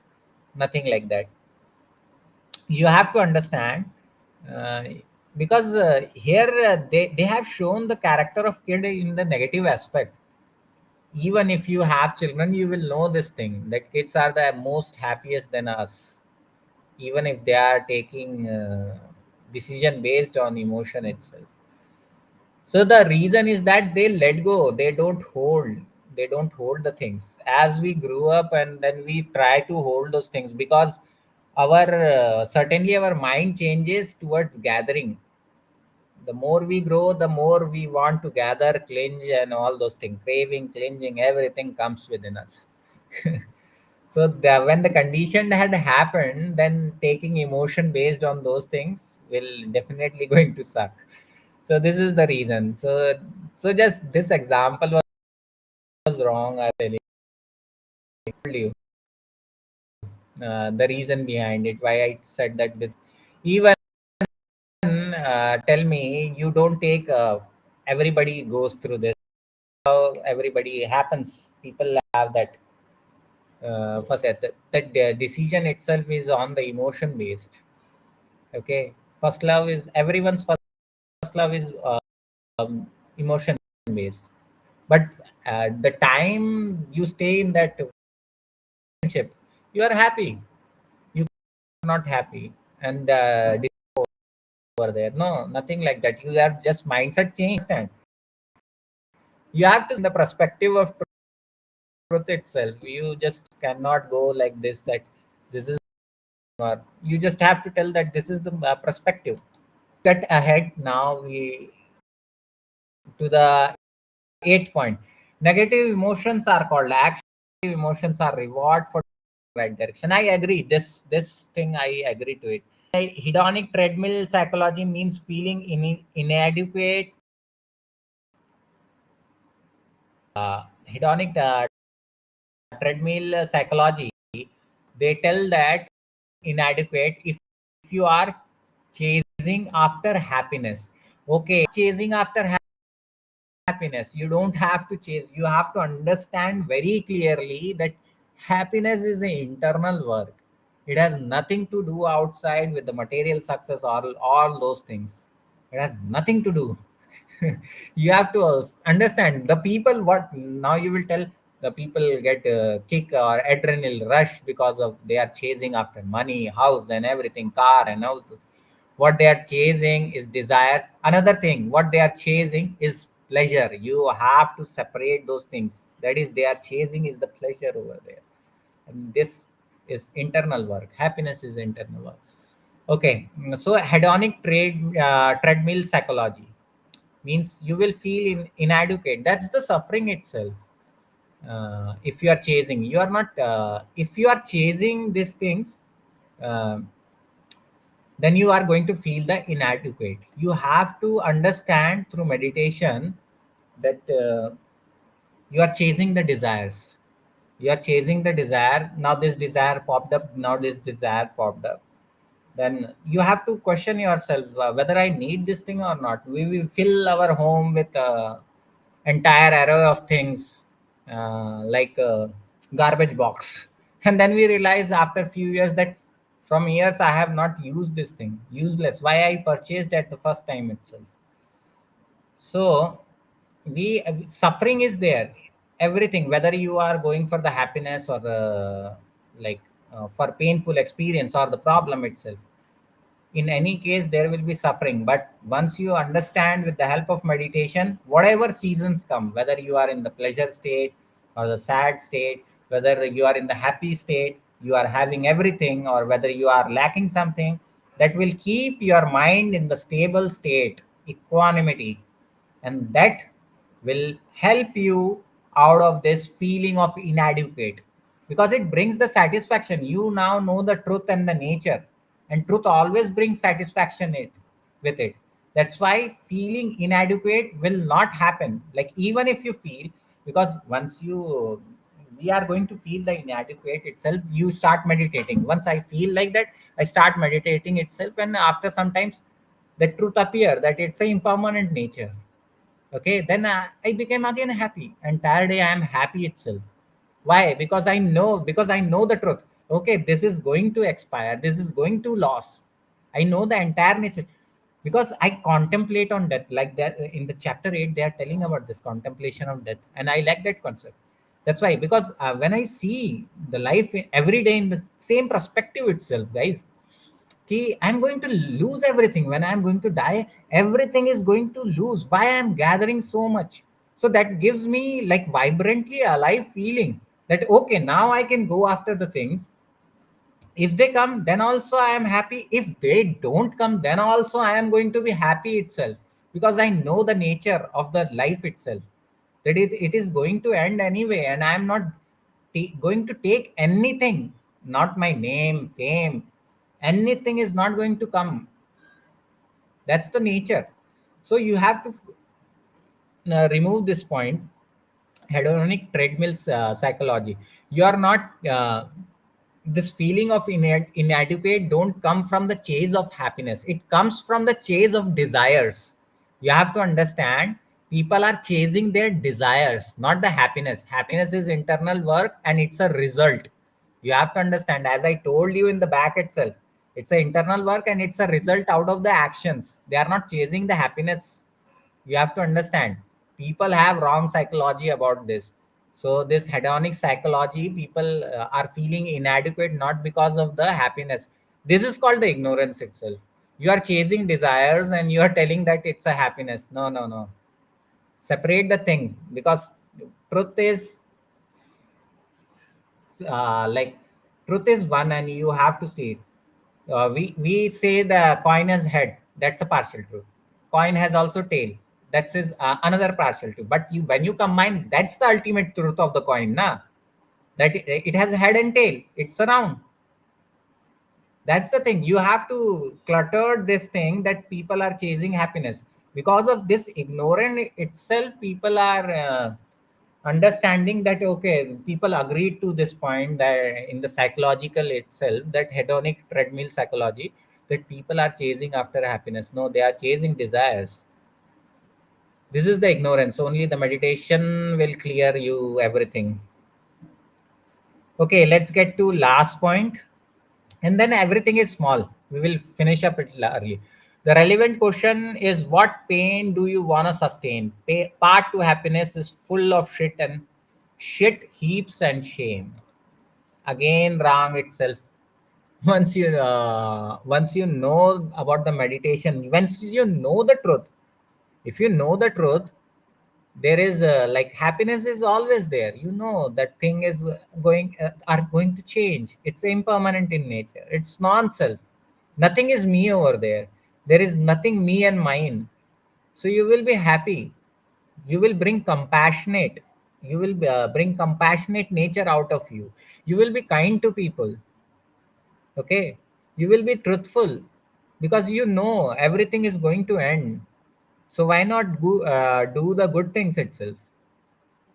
Nothing like that. You have to understand, uh, because here they have shown the character of kid in the negative aspect. Even if you have children, you will know this thing, that kids are the most happiest than us, even if they are taking decision based on emotion itself. So the reason is that they let go, they don't hold the things. As we grew up and then we try to hold those things, because our certainly our mind changes towards gathering. The more we grow, the more we want to gather, clinch, and all those things, craving, clinging, everything comes within us. So when the condition had happened, then taking emotion based on those things will definitely going to suck. So this is the reason. So just this example was wrong. I really told you the reason behind it, why I said that. This even tell me, you don't take everybody goes through this, how everybody happens, people have that first that the decision itself is on the emotion based. Okay, first love is everyone's first love is emotion based, but the time you stay in that relationship, you are happy, you are not happy, and over there, no, nothing like that. You have just mindset change, and you have to see the perspective of truth itself. You just cannot go like this, that this is, or you just have to tell that this is the perspective. Get ahead now, we to the eighth point. Negative emotions are called action. Emotions are reward for right direction. I agree, this thing I agree to it. Hedonic treadmill psychology means feeling inadequate. Hedonic treadmill psychology, they tell that inadequate if you are chasing after happiness. Okay, chasing after happiness, you don't have to chase, you have to understand very clearly that happiness is an internal work. It has nothing to do outside with the material success or all those things. It has nothing to do. You have to understand the people, what now you will tell, the people get a kick or adrenaline rush because of they are chasing after money, house, and everything, car, and all. What they are chasing is desires. Another thing, what they are chasing is pleasure. You have to separate those things. That is, they are chasing is the pleasure over there. And this, is internal work. Happiness is internal work. Okay, so hedonic treadmill psychology means you will feel inadequate. That's the suffering itself. If you are chasing, you are not. If you are chasing these things, uh, then you are going to feel the inadequate. You have to understand through meditation that you are chasing the desires. You are chasing the desire. Now this desire popped up. Now this desire popped up. Then you have to question yourself whether I need this thing or not. We will fill our home with entire array of things like a garbage box, and then we realize after a few years that from years I have not used this thing. Useless. Why I purchased at the first time itself? So we suffering is there. Everything, whether you are going for the happiness or the like for painful experience or the problem itself, in any case there will be suffering. But once you understand with the help of meditation, whatever seasons come, whether you are in the pleasure state or the sad state, whether you are in the happy state, you are having everything, or whether you are lacking something, that will keep your mind in the stable state, equanimity, and that will help you out of this feeling of inadequate, because it brings the satisfaction. You now know the truth and the nature, and truth always brings satisfaction with it. That's why feeling inadequate will not happen, like even if you feel, because once you we are going to feel the inadequate itself, you start meditating. Once I feel like that, I start meditating itself, and after sometimes the truth appear that it's a impermanent nature. Okay, then I became again happy. Entire day I am happy itself. Why? Because I know the truth. Okay, this is going to expire, this is going to loss. I know the entire nature, because I contemplate on death. Like that in the chapter 8 they are telling about this contemplation of death, and I like that concept. That's why, because when I see the life every day in the same perspective itself, guys, I'm going to lose everything. When I'm going to die, everything is going to lose. Why I'm gathering so much? So that gives me like vibrantly alive feeling that okay, now I can go after the things. If they come, then also I am happy. If they don't come, then also I am going to be happy itself, because I know the nature of the life itself, that it is going to end anyway, and I am not going to take anything. Not my name, fame, anything is not going to come. That's the nature. So you have to remove this point. Hedonic treadmills psychology. You are not this feeling of inadequate don't come from the chase of happiness. It comes from the chase of desires. You have to understand, people are chasing their desires, not the happiness. Happiness is internal work and it's a result. You have to understand, as I told you in the back itself, it's an internal work and it's a result out of the actions. They are not chasing the happiness. You have to understand, people have wrong psychology about this. So this hedonic psychology, people are feeling inadequate not because of the happiness. This is called the ignorance itself. You are chasing desires and you are telling that it's a happiness. No, no, no. Separate the thing, because truth is like truth is one and you have to see it. We say the coin has head, that's a partial truth. Coin has also tail, that's is another partial truth. But you, when you combine, that's the ultimate truth of the coin, na, that it has head and tail, it's a round. That's the thing. You have to clutter this thing that people are chasing happiness. Because of this ignorant itself, people are understanding that okay, people agreed to this point that in the psychological itself, that hedonic treadmill psychology, that people are chasing after happiness. No, they are chasing desires. This is the ignorance. Only the meditation will clear you everything. Okay, let's get to last point, and then everything is small. We will finish up it early. The relevant question is, what pain do you want to sustain? Part to happiness is full of shit, and shit heaps and shame. Again, wrong itself. Once you know about the meditation, once you know the truth, if you know the truth, There is like happiness is always there. You know that thing is going are going to change. It's impermanent in nature. It's non-self. Nothing is me over there. There is nothing me and mine. So you will be happy. You will bring compassionate. You will bring compassionate nature out of you. You will be kind to people. Okay, you will be truthful because you know everything is going to end. So why not do the good things itself?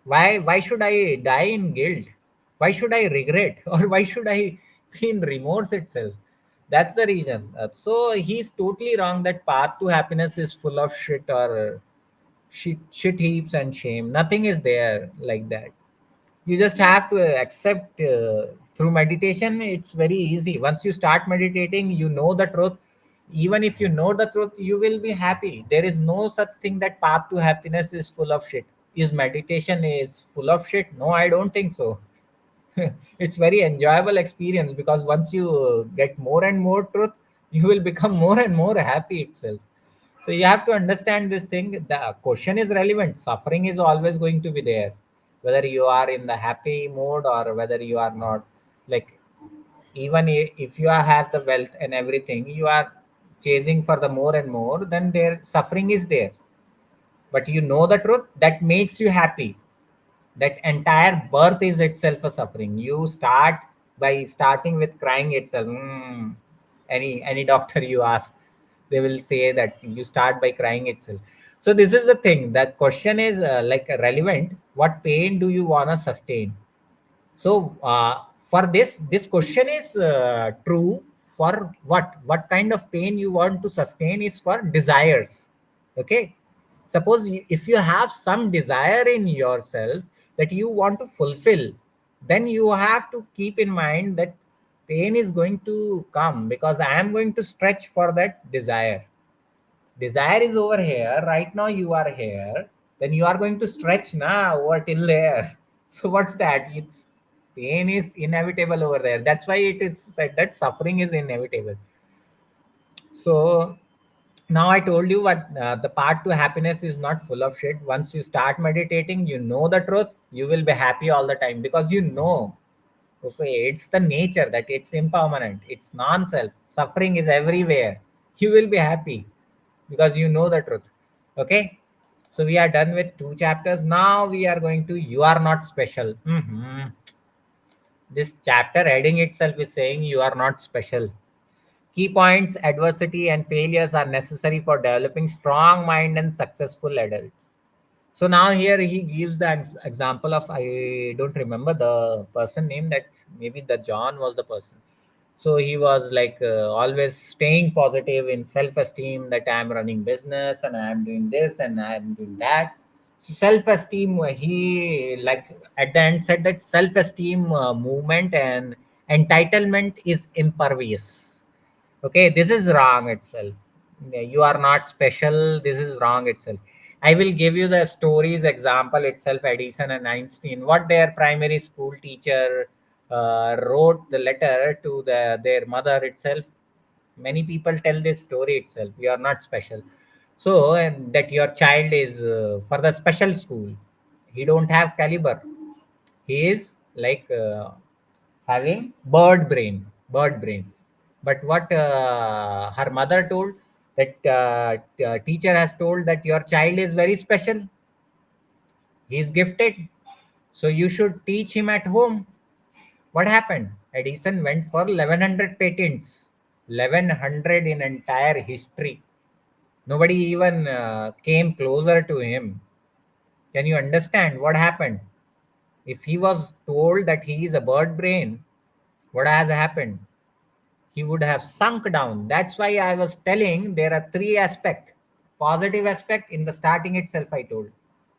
Why should I die in guilt? Why should I regret? Or why should I be in remorse itself? That's the reason. So he's totally wrong that path to happiness is full of shit, or shit heaps and shame. Nothing is there like that. You just have to accept. Through meditation it's very easy. Once you start meditating, you know the truth. Even if you know the truth, you will be happy. There is no such thing that path to happiness is full of shit. Is meditation is full of shit? No, I don't think so. It's very enjoyable experience, because once you get more and more truth, you will become more and more happy itself. So you have to understand this thing. The question is relevant. Suffering is always going to be there, whether you are in the happy mode or whether you are not. Like, even if you have the wealth and everything, you are chasing for the more and more, then there suffering is there. But you know the truth that makes you happy. That entire birth is itself a suffering. You start by starting with crying itself. Any doctor you ask, they will say that you start by crying itself. So this is the thing. That question is like relevant. What pain do you want to sustain? So for this question is true for what kind of pain you want to sustain is for desires. Okay, suppose if you have some desire in yourself that you want to fulfill, then you have to keep in mind that pain is going to come, because I am going to stretch for that desire. Desire is over here right now, you are here, then you are going to stretch now over till there. So what's that? It's pain is inevitable over there. That's why it is said that suffering is inevitable. So now I told you what the path to happiness is not full of shit. Once you start meditating, you know the truth, you will be happy all the time, because you know, okay, it's the nature that it's impermanent, it's non-self. Suffering is everywhere. You will be happy because you know the truth. Okay, so we are done with two chapters. Now we are going to you are not special. This chapter heading itself is saying you are not special. Key points: adversity and failures are necessary for developing strong mind and successful adults. So now here he gives the example of, I don't remember the person name, that maybe the John was the person. So he was like always staying positive in self-esteem, that I am running business and I am doing this and I am doing that. So self-esteem, he like at the end said that self-esteem movement and entitlement is impervious. Okay, this is wrong itself. Yeah, you are not special, this is wrong itself. I will give you the stories example itself. Edison and Einstein, what their primary school teacher wrote the letter to their mother itself. Many people tell this story itself, you are not special. So, and that your child is for the special school, he don't have caliber, he is like having bird brain. But what her mother told, that teacher has told that your child is very special, he is gifted, so you should teach him at home. What happened? Edison went for 1100 patents. 1100 in entire history. Nobody even came closer to him. Can you understand what happened? If he was told that he is a bird brain, what has happened? He would have sunk down. That's why I was telling there are three aspect. Positive aspect in the starting itself I told.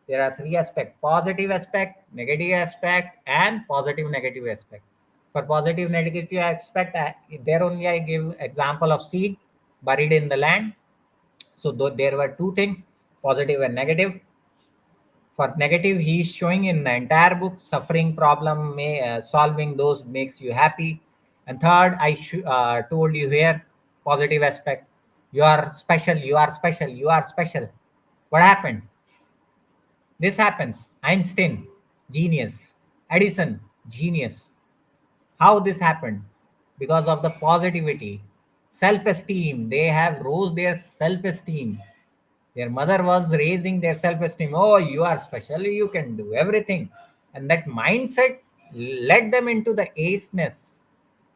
There are three aspect: positive aspect, negative aspect, and positive negative aspect. For positive negative aspect, there only I give example of seed buried in the land. So there were two things, positive and negative. For negative, he is showing in the entire book suffering problem solving those makes you happy. And third, I told you here, positive aspect. You are special, you are special, you are special. What happened? This happens. Einstein, genius. Edison, genius. How this happened? Because of the positivity, self-esteem. They have rose their self-esteem. Their mother was raising their self-esteem. Oh, you are special, you can do everything. And that mindset led them into the aceness,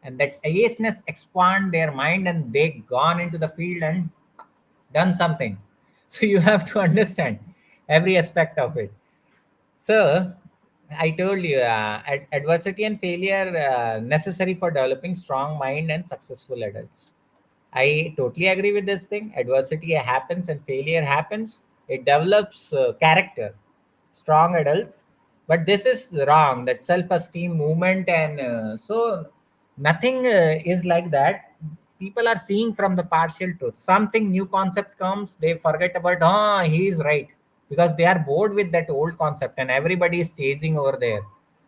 and that aceness expand their mind, and they gone into the field and done something. So you have to understand every aspect of it. So I told you, adversity and failure necessary for developing strong mind and successful adults. I totally agree with this thing. Adversity happens and failure happens. It develops character, strong adults. But this is wrong. That self-esteem movement, and so nothing is like that. People are seeing from the partial truth. Something new concept comes, they forget about. Ah, he is right, because they are bored with that old concept, and everybody is chasing over there.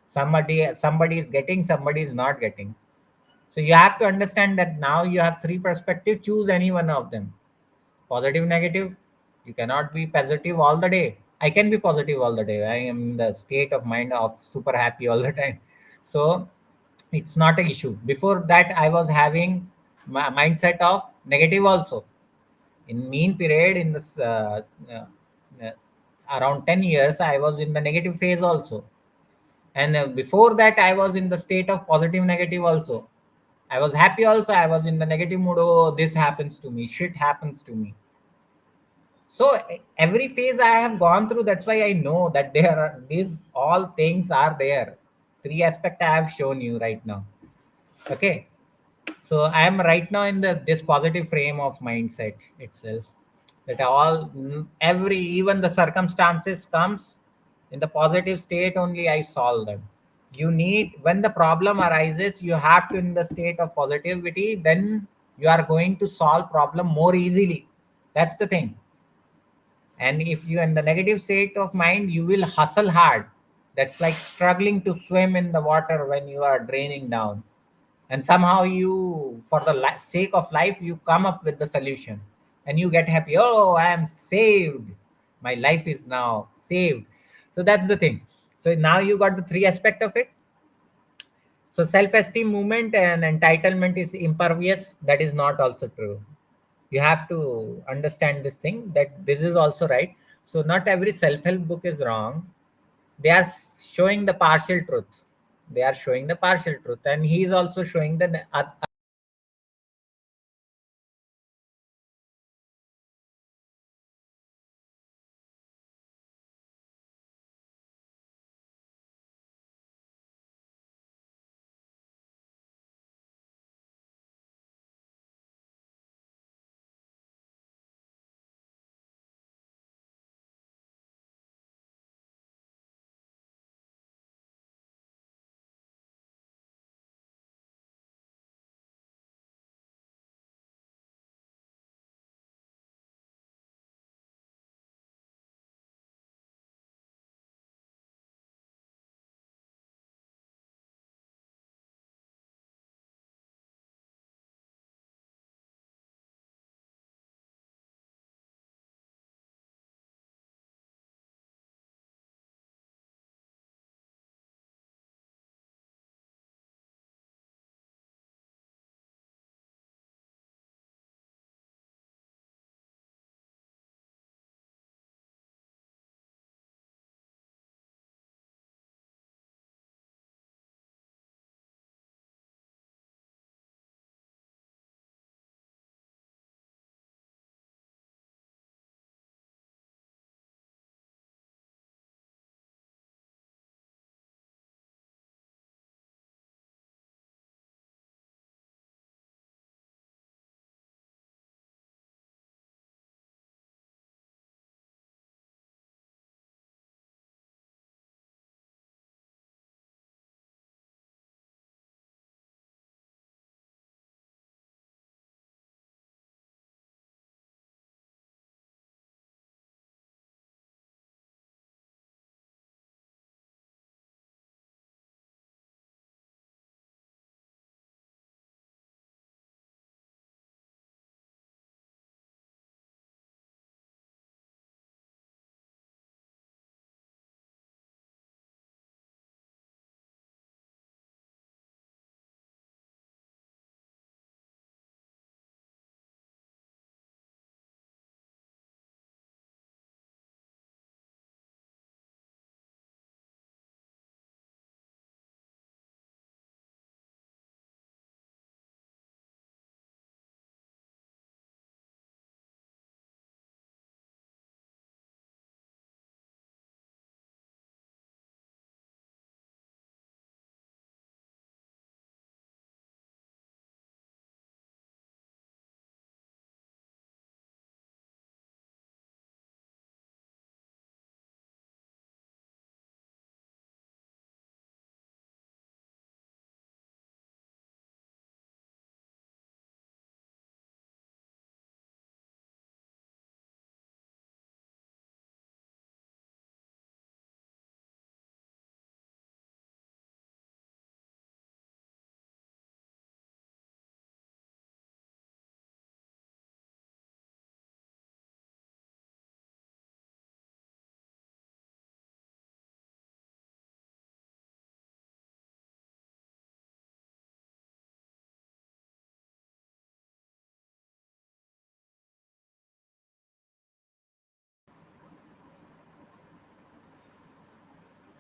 Somebody is getting, somebody is not getting. So you have to understand that now you have three perspectives. Choose any one of them. Positive, negative. You cannot be positive all the day. I can be positive all the day. I am in the state of mind of super happy all the time. So it's not an issue. Before that, I was having my mindset of negative also. In mean period, in this uh, around 10 years, I was in the negative phase also. And before that, I was in the state of positive, negative also. I was happy also. I was in the negative mood. Oh, this happens to me. Shit happens to me. So every phase I have gone through. That's why I know that there are these all things are there. Three aspect I have shown you right now. Okay. So I am right now in the this positive frame of mindset itself. That all every even the circumstances comes in the positive state only. I solve them. You need, when the problem arises, you have to in the state of positivity, then you are going to solve problem more easily. That's the thing. And if you in the negative state of mind, you will hustle hard. That's like struggling to swim in the water when you are draining down, and somehow you, for the sake of life, you come up with the solution, and you get happy. Oh, I am saved, my life is now saved. So that's the thing. So now you got the three aspect of it. So self-esteem movement and entitlement is impervious. That is not also true. You have to understand this thing, that this is also right. So not every self-help book is wrong. They are showing the partial truth. They are showing the partial truth, and he is also showing the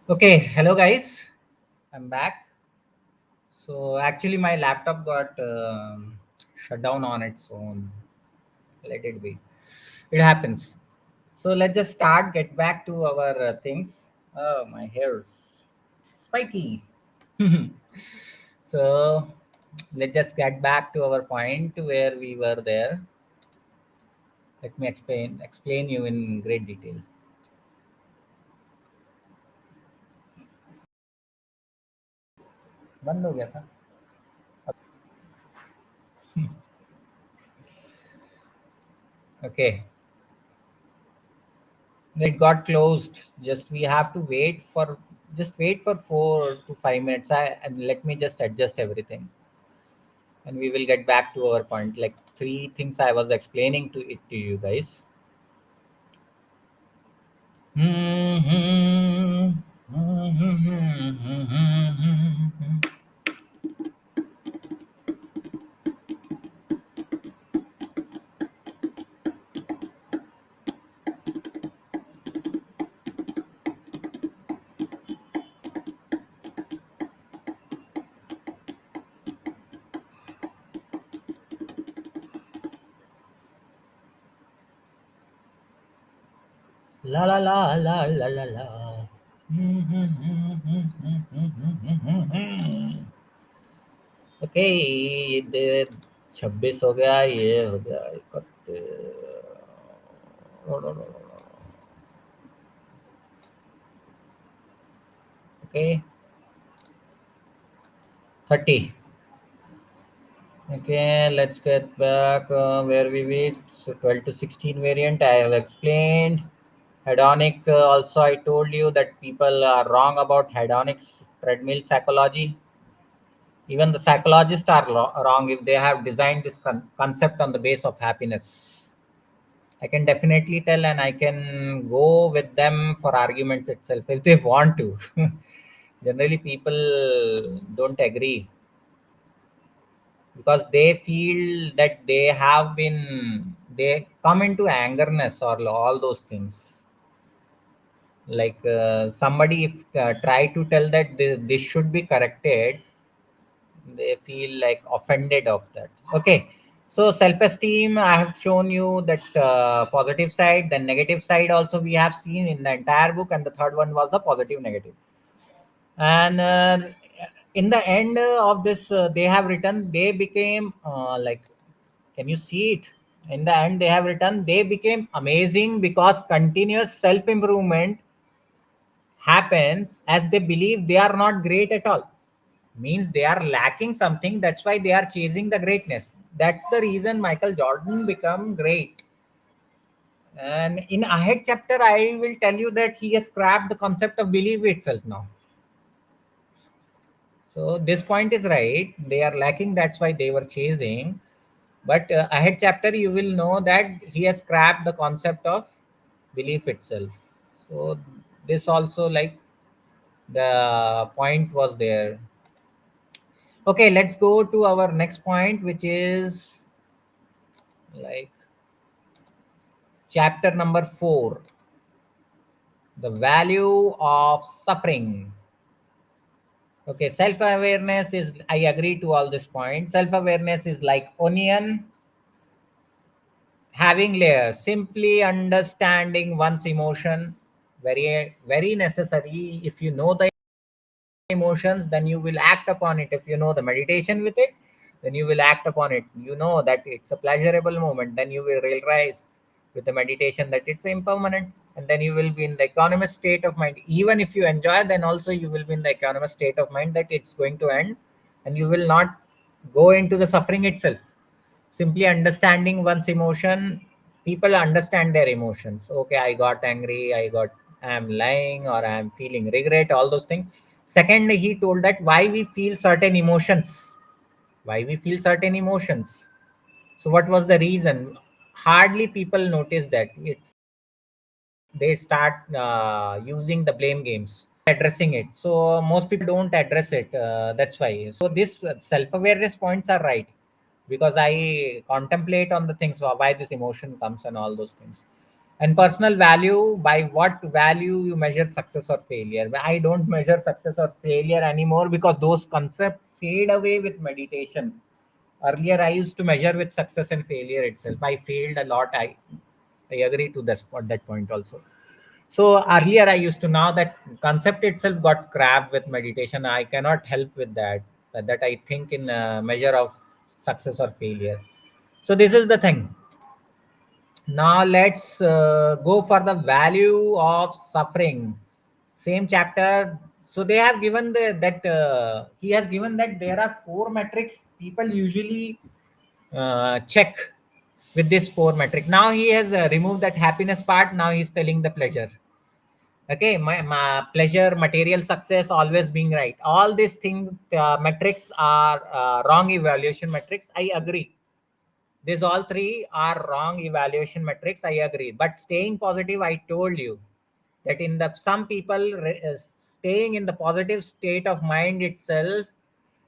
Okay, hello guys. I'm back. So actually, my laptop got shut down on its own. Let it be. It happens. So let's just start. Get back to our things. Oh, my hair, spiky. So let's just get back to our point where we were there. Let me explain you in great detail. बंद हो गया था. Okay. It got closed. Just we have to wait for 4 to 5 minutes. And let me just adjust everything, and we will get back to our point. Like three things I was explaining to you guys. La la la la la la la. Okay. ये 26 हो गया, ये हो गया 31. Okay. 30. Okay, let's get back where we were. So 12 to 16 variant I have explained. Hedonic, also I told you that people are wrong about hedonic treadmill psychology. Even the psychologists are wrong if they have designed this concept on the base of happiness. I can definitely tell, and I can go with them for arguments itself if they want to. Generally, people don't agree because they feel that they come into angerness or all those things. Like somebody if try to tell that this should be corrected, they feel like offended of that. Okay. So self-esteem, I have shown you that positive side, then negative side also we have seen in the entire book, and the third one was the positive negative. And in the end of this, they have written they became like, can you see it? In the end they have written they became amazing because continuous self improvement happens as they believe they are not great at all. Means they are lacking something, that's why they are chasing the greatness. That's the reason Michael Jordan become great. And in ahead chapter I will tell you that he has scrapped the concept of belief itself now. So this point is right, they are lacking, that's why they were chasing. But ahead chapter you will know that he has scrapped the concept of belief itself. So this also, like, the point was there. Okay, let's go to our next point, which is like chapter number 4, the value of suffering. Okay, self awareness is, I agree to all this point. Self awareness is like onion having layers. Simply understanding one's emotion, very necessary. If you know the emotions, then you will act upon it. If you know the meditation with it, then you will act upon it. You know that it's a pleasurable moment, then you will realize with the meditation that it's impermanent, and then you will be in the economous state of mind. Even if you enjoy, then also you will be in the economous state of mind that it's going to end, and you will not go into the suffering itself. Simply understanding one's emotion, people understand their emotions. Okay, I got angry, I'm lying, or I'm feeling regret, all those things. Second, he told that why we feel certain emotions, why we feel certain emotions. So what was the reason? Hardly people notice that. They start using the blame games, addressing it. So most people don't address it. That's why. So this self-awareness points are right, because I contemplate on the things, why this emotion comes and all those things. And personal value, by what value you measure success or failure? I don't measure success or failure anymore because those concepts fade away with meditation. Earlier I used to measure with success and failure itself. I failed a lot. I agree to this at that point also. So earlier I used to, now that concept itself got crap with meditation, I cannot help with that. That I think in a measure of success or failure. So this is the thing. Now let's go for the value of suffering. Same chapter. So they have given that he has given that there are four metrics people usually check with this four metric. Now he has removed that happiness part. Now he's telling the pleasure. Okay, my pleasure, material success, always being right. All these things metrics are wrong evaluation metrics. I agree, these all three are wrong evaluation metrics. I agree. But staying positive, I told you that in the some people staying in the positive state of mind itself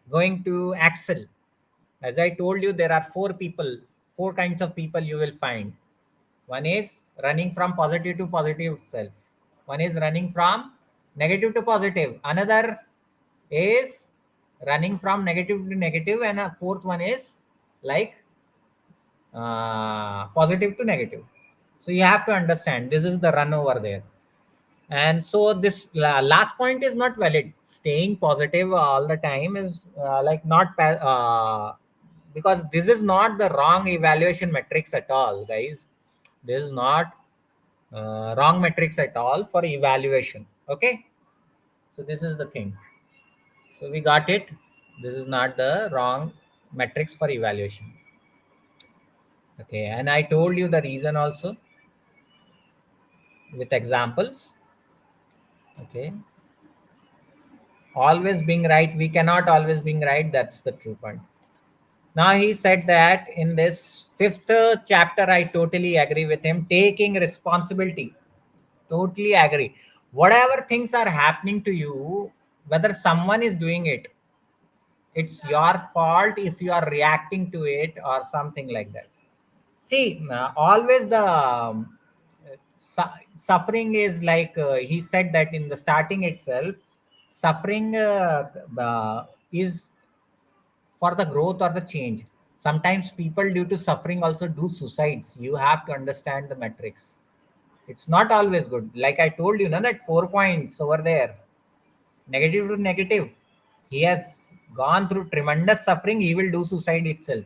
going to excel. As I told you, there are four kinds of people you will find. One is running from positive to positive itself. One is running from negative to positive. Another is running from negative to negative, and a fourth one is like positive to negative. So you have to understand this is the run over there. And so this last point is not valid. Staying positive all the time is like not because this is not the wrong evaluation metrics at all, guys. This is not wrong metrics at all for evaluation. Okay, so this is the thing. So we got it. This is not the wrong metrics for evaluation. Okay, and I told you the reason also with examples. Okay, always being right, we cannot always being right. That's the true point. Now he said that in this fifth chapter, I totally agree with him. Taking responsibility, totally agree. Whatever things are happening to you, whether someone is doing it, it's your fault if you are reacting to it or something like that. See, always the suffering is like he said that in the starting itself, suffering is for the growth or the change. Sometimes people, due to suffering, also do suicides. You have to understand the metrics. It's not always good. Like I told you, that 4 points over there, negative to negative. He has gone through tremendous suffering. He will do suicide itself.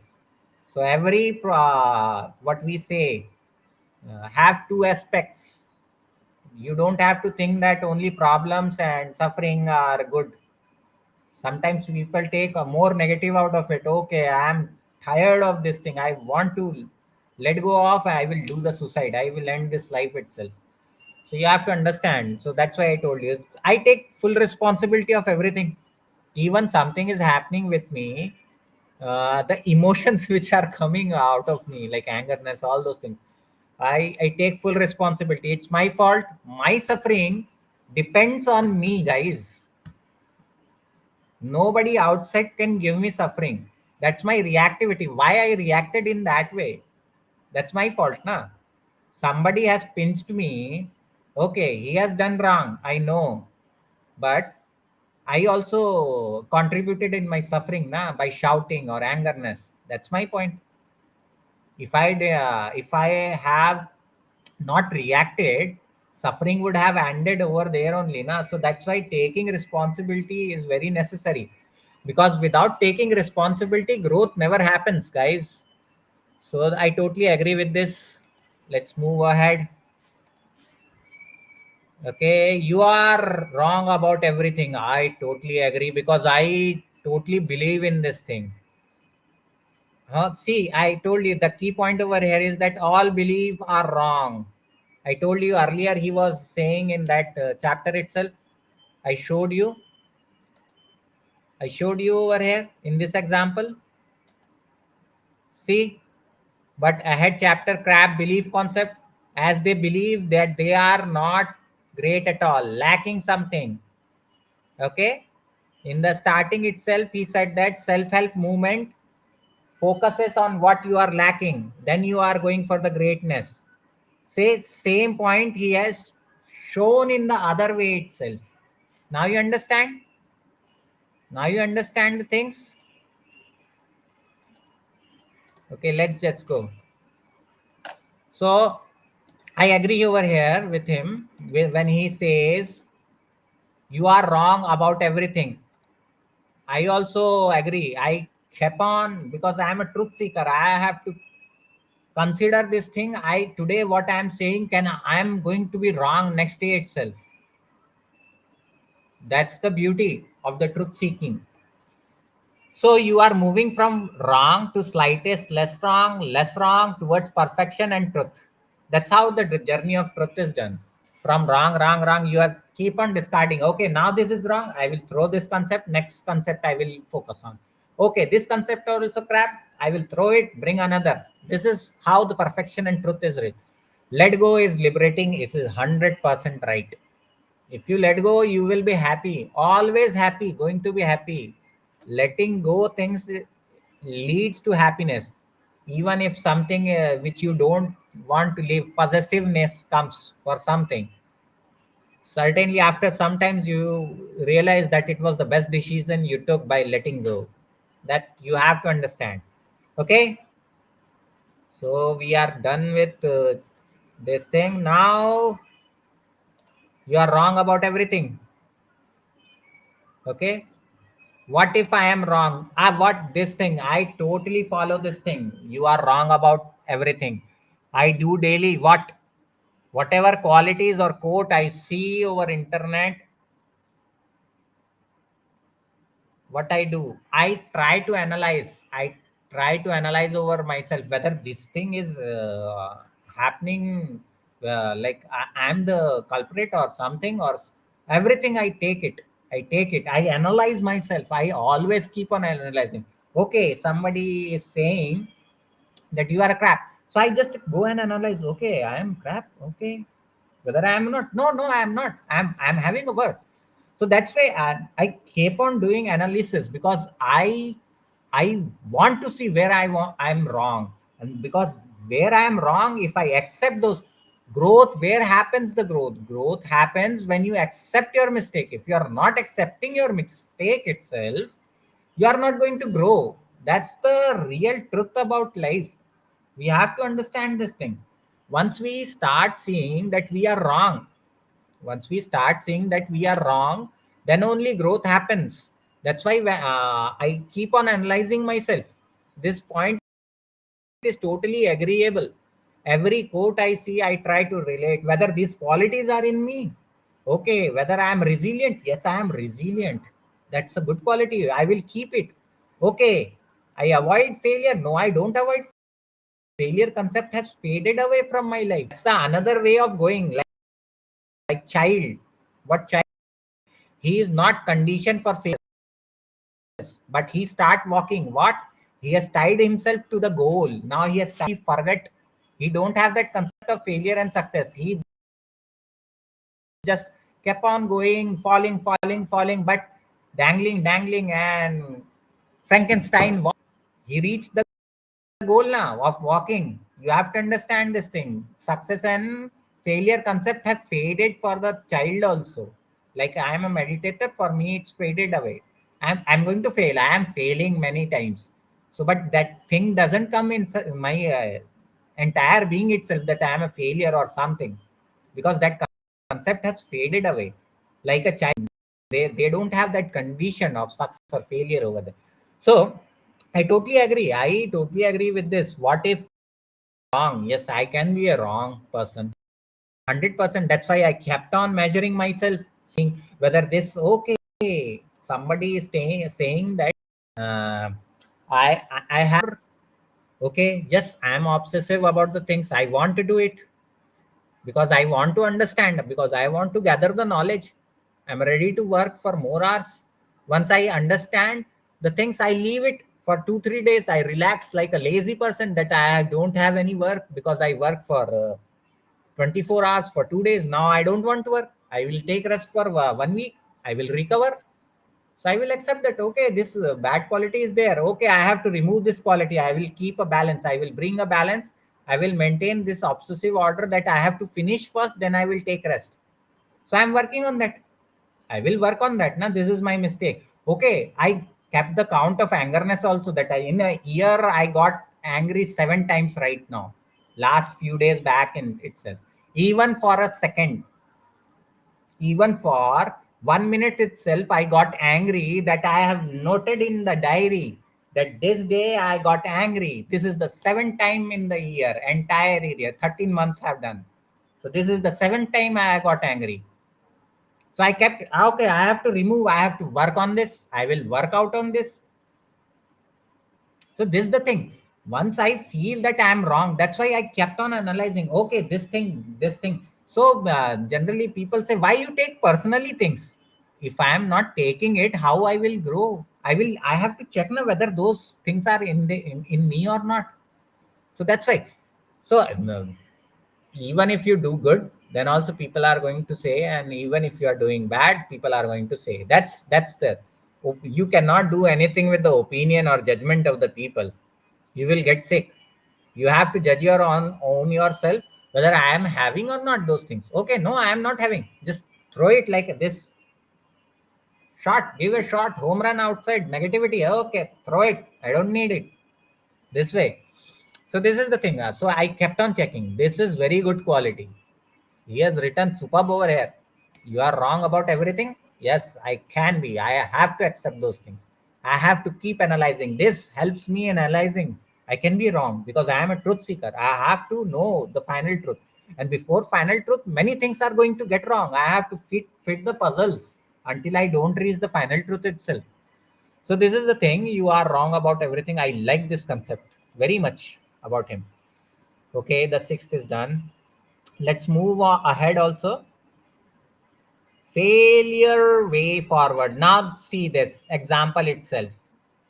So every what we say have two aspects. You don't have to think that only problems and suffering are good. Sometimes people take a more negative out of it. Okay, I am tired of this thing, I want to let go of, I will do the suicide, I will end this life itself. So you have to understand. So that's why I told you, I take full responsibility of everything. Even something is happening with me, the emotions which are coming out of me, like angerness, all those things, I take full responsibility. It's my fault. My suffering depends on me, guys. Nobody outside can give me suffering. That's my reactivity. Why I reacted in that way? That's my fault, na? Somebody has pinched me. Okay, he has done wrong. I know. But I also contributed in my suffering, na, by shouting or angerness. That's my point. If I have not reacted, suffering would have ended over there only, na. So that's why taking responsibility is very necessary, because without taking responsibility, growth never happens, guys. So I totally agree with this. Let's move ahead. Okay, you are wrong about everything. I totally agree because I totally believe in this thing. See, I told you the key point over here is that all belief are wrong. I told you earlier, he was saying in that chapter itself. I showed you. I showed you over here in this example. See, but ahead chapter crab belief concept, as they believe that they are not great at all, lacking something. Okay. In the starting itself, he said that self-help movement focuses on what you are lacking. Then you are going for the greatness. Say same point he has shown in the other way itself. Now you understand? Now you understand the things? Okay, let's just go. So I agree over here with him when he says you are wrong about everything. I also agree. I kept on because I am a truth seeker. I have to consider this thing. I today what I am saying can I am going to be wrong next day itself. That's the beauty of the truth seeking. So you are moving from wrong to slightest less wrong towards perfection and truth. That's how the journey of truth is done. From wrong, you are keep on discarding. Okay, now this is wrong. I will throw this concept. Next concept I will focus on. Okay, this concept also crap. I will throw it. Bring another. This is how the perfection and truth is written. Let go is liberating. Is 100% right. If you let go, you will be happy, always happy, going to be happy. Letting go things leads to happiness. Even if something which you don't want to live, possessiveness comes for something. Certainly, after sometimes you realize that it was the best decision you took by letting go. That you have to understand. Okay, so we are done with this thing. Now you are wrong about everything. Okay, what if I am wrong? What this thing, I totally follow this thing. You are wrong about everything. I do daily whatever qualities or quote I see over internet. What I do, I try to analyze over myself whether this thing is happening, I'm the culprit or something, or everything I analyze myself. I always keep on analyzing. Okay, somebody is saying that you are a crap, so I just go and analyze. Okay, I am crap. Okay, whether I am not, no, I am not. I'm having a worth. So that's why I keep on doing analysis, because I want to see where I'm wrong. And because where I am wrong, if I accept those growth, where happens the growth happens when you accept your mistake. If you are not accepting your mistake itself, you are not going to grow. That's the real truth about life. We have to understand this thing. Once we start seeing that we are wrong, once we start seeing that we are wrong, then only growth happens. That's why I keep on analyzing myself. This point is totally agreeable. Every quote I see, I try to relate whether these qualities are in me. Okay, whether I am resilient. Yes, I am resilient. That's a good quality. I will keep it. Okay, I avoid failure. No, I don't avoid failure. Concept has faded away from my life. That's the another way of going. Like child. What child? He is not conditioned for failure, but he start walking. What? He has tied himself to the goal. Now he forget. He don't have that concept of failure and success. He just kept on going, falling, but dangling, and Frankenstein. He reached the goal now of walking. You have to understand this thing. Success and failure concept have faded for the child also. Like I am a meditator, for me it's faded away. I'm going to fail. I am failing many times. So, but that thing doesn't come in my entire being itself that I am a failure or something, because that concept has faded away. Like a child, they don't have that condition of success or failure over there. So I totally agree with this. What if wrong? Yes, I can be a wrong person. 100%. That's why I kept on measuring myself, seeing whether this okay. Somebody is saying that uh, I have okay. Yes, I am obsessive about the things. I want to do it because I want to understand, because I want to gather the knowledge. I'm ready to work for more hours. Once I understand the things, I leave it for 2 3 days. I relax like a lazy person that I don't have any work, because I work for 24 hours for 2 days. Now I don't want to work. I will take rest for 1 week. I will recover. So I will accept that, okay, this bad quality is there. Okay, I have to remove this quality. I will keep a balance. I will bring a balance. I will maintain this obsessive order that I have to finish first, then I will take rest. So I'm working on that. I will work on that. Now, this is my mistake. Okay, I kept the count of angerness also, that in a year I got angry 7 times right now. Last few days back in itself. Even for a second, even for 1 minute itself, I got angry, that I have noted in the diary that this day I got angry. This is the seventh time in the year, entire year, 13 months have done. So this is the seventh time I got angry. So I kept, okay, I have to remove, I have to work on this, I will work out on this. So this is the thing. Once I feel that I am wrong, that's why I kept on analyzing. Okay, this thing. So generally people say, why you take personally things? If I am not taking it, how I will grow? I have to check now whether those things are in me or not. So that's why. So even if you do good, then also people are going to say, and even if you are doing bad, people are going to say. That's the, you cannot do anything with the opinion or judgment of the people. You will get sick. You have to judge your own yourself, whether I am having or not those things. Okay, no, I am not having, just throw it like this. Shot, give a shot, home run outside, negativity, okay, throw it, I don't need it, this way. So this is the thing. So I kept on checking, this is very good quality. He has written superb over here. You are wrong about everything. Yes, I can be. I have to accept those things. I have to keep analyzing. This helps me in analyzing. I can be wrong because I am a truth seeker. I have to know the final truth. And before final truth, many things are going to get wrong. I have to fit the puzzles until I don't reach the final truth itself. So this is the thing. You are wrong about everything. I like this concept very much about him. Okay, the sixth is done. Let's move ahead also. Failure way forward. Now see this example itself.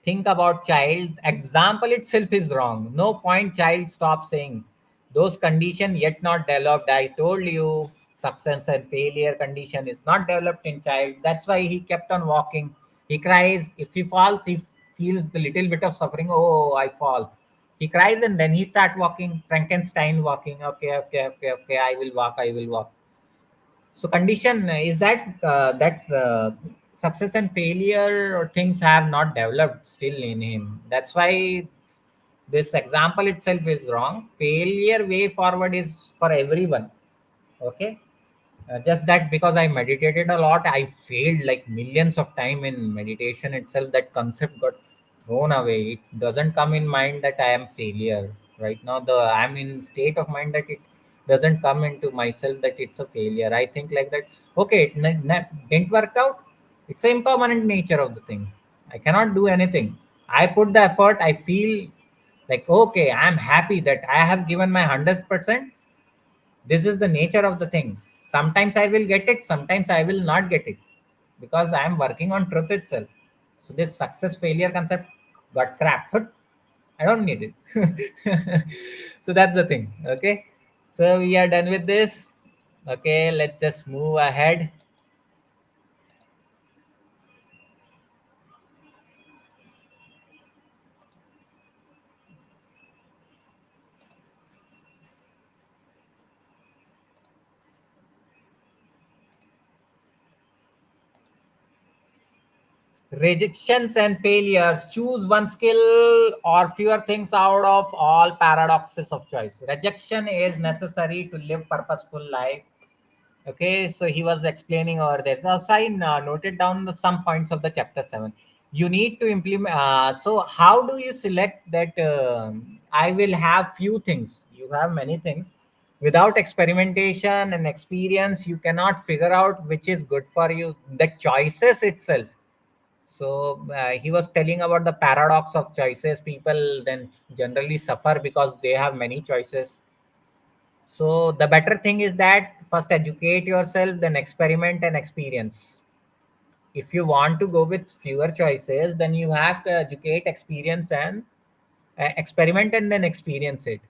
Think about child. Example itself is wrong. No point child stop saying those condition yet not developed. I told you success and failure condition is not developed in child. That's why he kept on walking. He cries. If he falls, he feels the little bit of suffering. Oh, I fall. He cries and then he start walking. Frankenstein walking. Okay, okay, okay, okay. I will walk. I will walk. So condition is that that's success and failure or things have not developed still in him. That's why this example itself is wrong. Failure way forward is for everyone. Okay, just that because I meditated a lot, I failed like millions of time in meditation itself. That concept got thrown away. It doesn't come in mind that I am failure right now. The I'm in state of mind that it doesn't come into myself that it's a failure. I think like that. Okay, it didn't work out. It's a impermanent nature of the thing. I cannot do anything. I put the effort. I feel like okay, I'm happy that I have given my 100%. This is the nature of the thing. Sometimes I will get it, sometimes I will not get it, because I am working on truth itself. So this success failure concept got crap. I don't need it. So that's the thing. Okay, so we are done with this. Okay, let's just move ahead. Rejections and failures. Choose one skill or fewer things out of all paradoxes of choice. Rejection is necessary to live purposeful life. Okay, so he was explaining over there. So I noted down some points of the chapter 7. You need to implement. So how do you select that? I will have few things. You have many things. Without experimentation and experience, you cannot figure out which is good for you. The choices itself. So he was telling about the paradox of choices. People then generally suffer because they have many choices. So the better thing is that first educate yourself, then experiment and experience. If you want to go with fewer choices, then you have to educate, experience, and experiment and then experience it.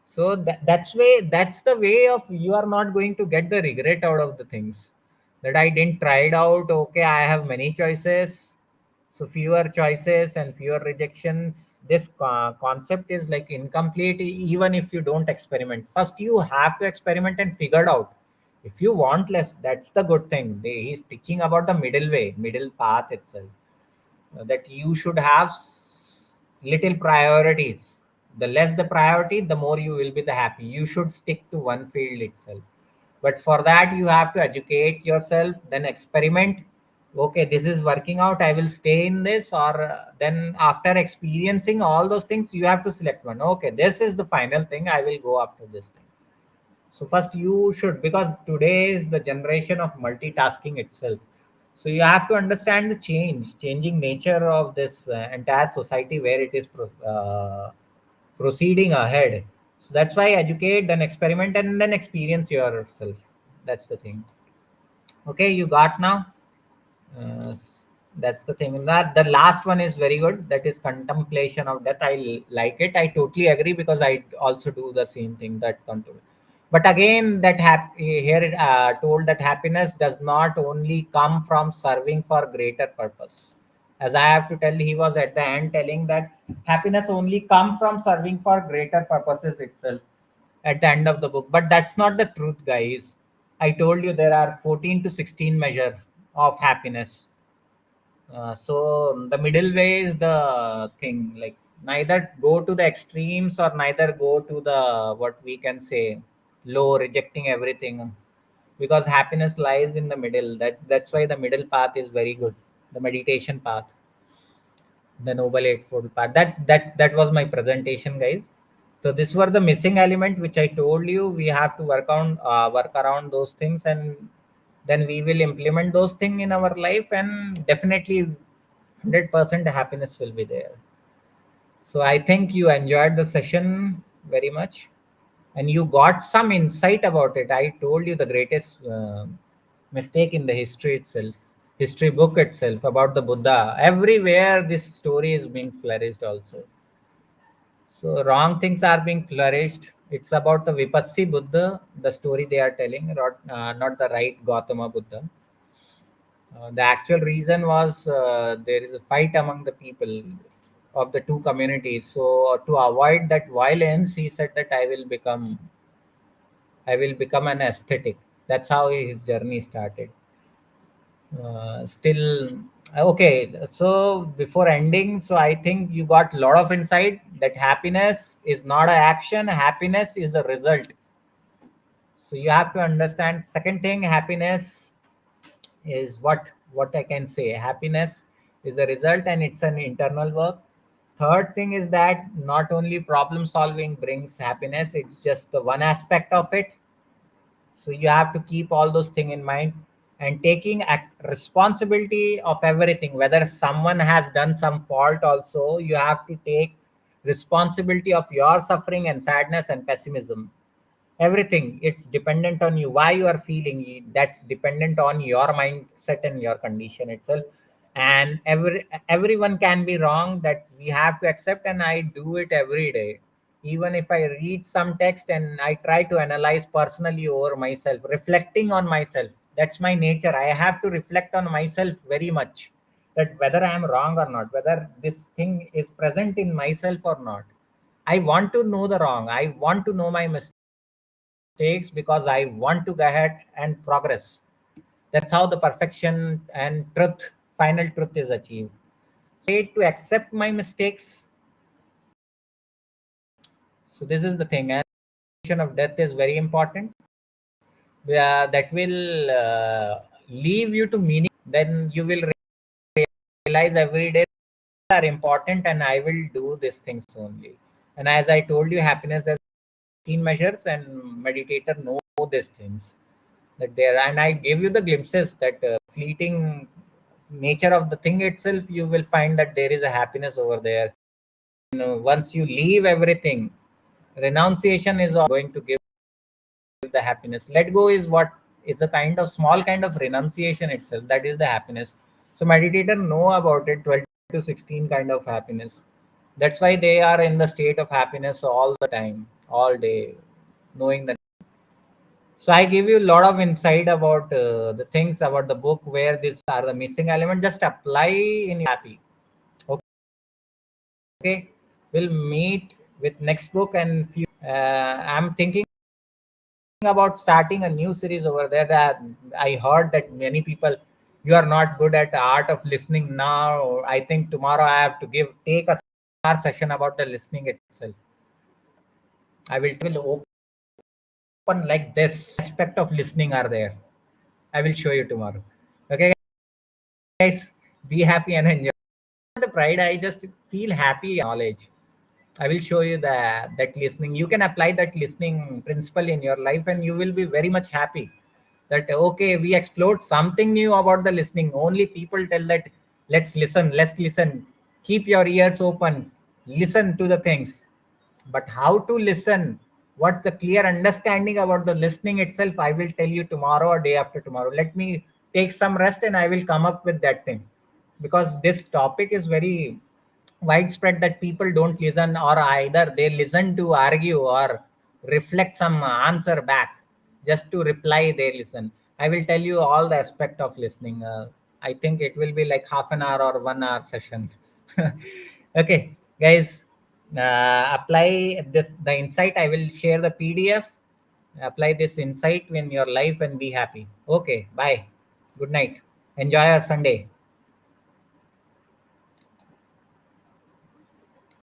So that's the way of you are not going to get the regret out of the things that I didn't try it out. Okay, I have many choices. So fewer choices and fewer rejections. This concept is like incomplete even if you don't experiment. First, you have to experiment and figure it out. If you want less, that's the good thing. He's teaching about the middle way, middle path itself. That you should have little priorities. The less the priority, the more you will be the happy. You should stick to one field itself. But for that, you have to educate yourself, then experiment. Okay, this is working out, I will stay in this. Or then after experiencing all those things, you have to select one. Okay, this is the final thing, I will go after this thing. So first you should, because today is the generation of multitasking itself. So you have to understand the changing nature of this entire society where it is proceeding ahead. So that's why educate, then experiment, and then experience yourself. That's the thing. Okay, you got now. Uh, that's the thing. That the last one is very good. That is contemplation of death. Like it. I totally agree because I also do the same thing. That control. But again, that here it told that happiness does not only come from serving for greater purpose. As I have to tell, he was at the end telling that happiness only come from serving for greater purposes itself at the end of the book. But that's not the truth, guys. I told you there are 14 to 16 measures of happiness. So the middle way is the thing. Like neither go to the extremes or neither go to the what we can say low, rejecting everything. Because happiness lies in the middle. That's why the middle path is very good. The meditation path, the noble eightfold path. That was my presentation, guys. So these were the missing element which I told you. We have to work around those things, and then we will implement those things in our life, and definitely 100% happiness will be there. So I think you enjoyed the session very much, and you got some insight about it. I told you the greatest mistake in the history itself, history book itself about the Buddha. Everywhere this story is being flourished also. So wrong things are being flourished. It's about the Vipassi Buddha, the story they are telling, not the right Gautama Buddha. The actual reason was there is a fight among the people of the two communities. So to avoid that violence, he said that I will become an aesthetic. That's how his journey started. Still okay. So before ending, so I think you got a lot of insight that happiness is not an action. Happiness is a result. So you have to understand. Second thing, happiness is what I can say. Happiness is a result and it's an internal work. Third thing is that not only problem solving brings happiness, it's just the one aspect of it. So you have to keep all those things in mind, and taking responsibility of everything. Whether someone has done some fault, also you have to take responsibility of your suffering and sadness and pessimism. Everything, it's dependent on you, why you are feeling it. That's dependent on your mindset and your condition itself. And everyone can be wrong, that we have to accept, and I do it every day. Even if I read some text and I try to analyze personally over myself, reflecting on myself. That's my nature. I have to reflect on myself very much, that whether I am wrong or not, whether this thing is present in myself or not. I want to know the wrong, I want to know my mistakes, because I want to go ahead and progress. That's how the perfection and truth, final truth is achieved. To accept my mistakes. So this is the thing. And of death is very important. That will leave you to meaning. Then you will realize every day are important, and I will do these things only. And as I told you, happiness has 15 measures, and meditator know these things. That there, and I gave you the glimpses that fleeting nature of the thing itself, you will find that there is a happiness over there. Once you leave everything, renunciation is all going to give the happiness. Let go is what is a kind of small kind of renunciation itself. That is the happiness. So meditator know about it. 12 to 16 kind of happiness. That's why they are in the state of happiness all the time, all day, knowing that. So I give you a lot of insight about the things about the book where these are the missing element. Just apply in happy. Okay, we'll meet with next book and few. I'm thinking about starting a new series over there. That I heard that many people, you are not good at art of listening now. I think tomorrow I have to take a seminar session about the listening itself. I will open like this aspect of listening are there. I will show you tomorrow. Okay, guys, be happy and enjoy. The pride, I just feel happy knowledge. I will show you that listening. You can apply that listening principle in your life, and you will be very much happy. That okay, we explored something new about the listening. Only people tell that let's listen. Keep your ears open. Listen to the things. But how to listen? What's the clear understanding about the listening itself? I will tell you tomorrow or day after tomorrow. Let me take some rest and I will come up with that thing, because this topic is very widespread that people don't listen, or either they listen to argue or reflect some answer back. Just to reply they listen. I will tell you all the aspect of listening. I think it will be like half an hour or 1 hour session. Okay, guys, apply this the insight. I will share the PDF. Apply this insight in your life and be happy. Okay, bye. Good night. Enjoy your Sunday.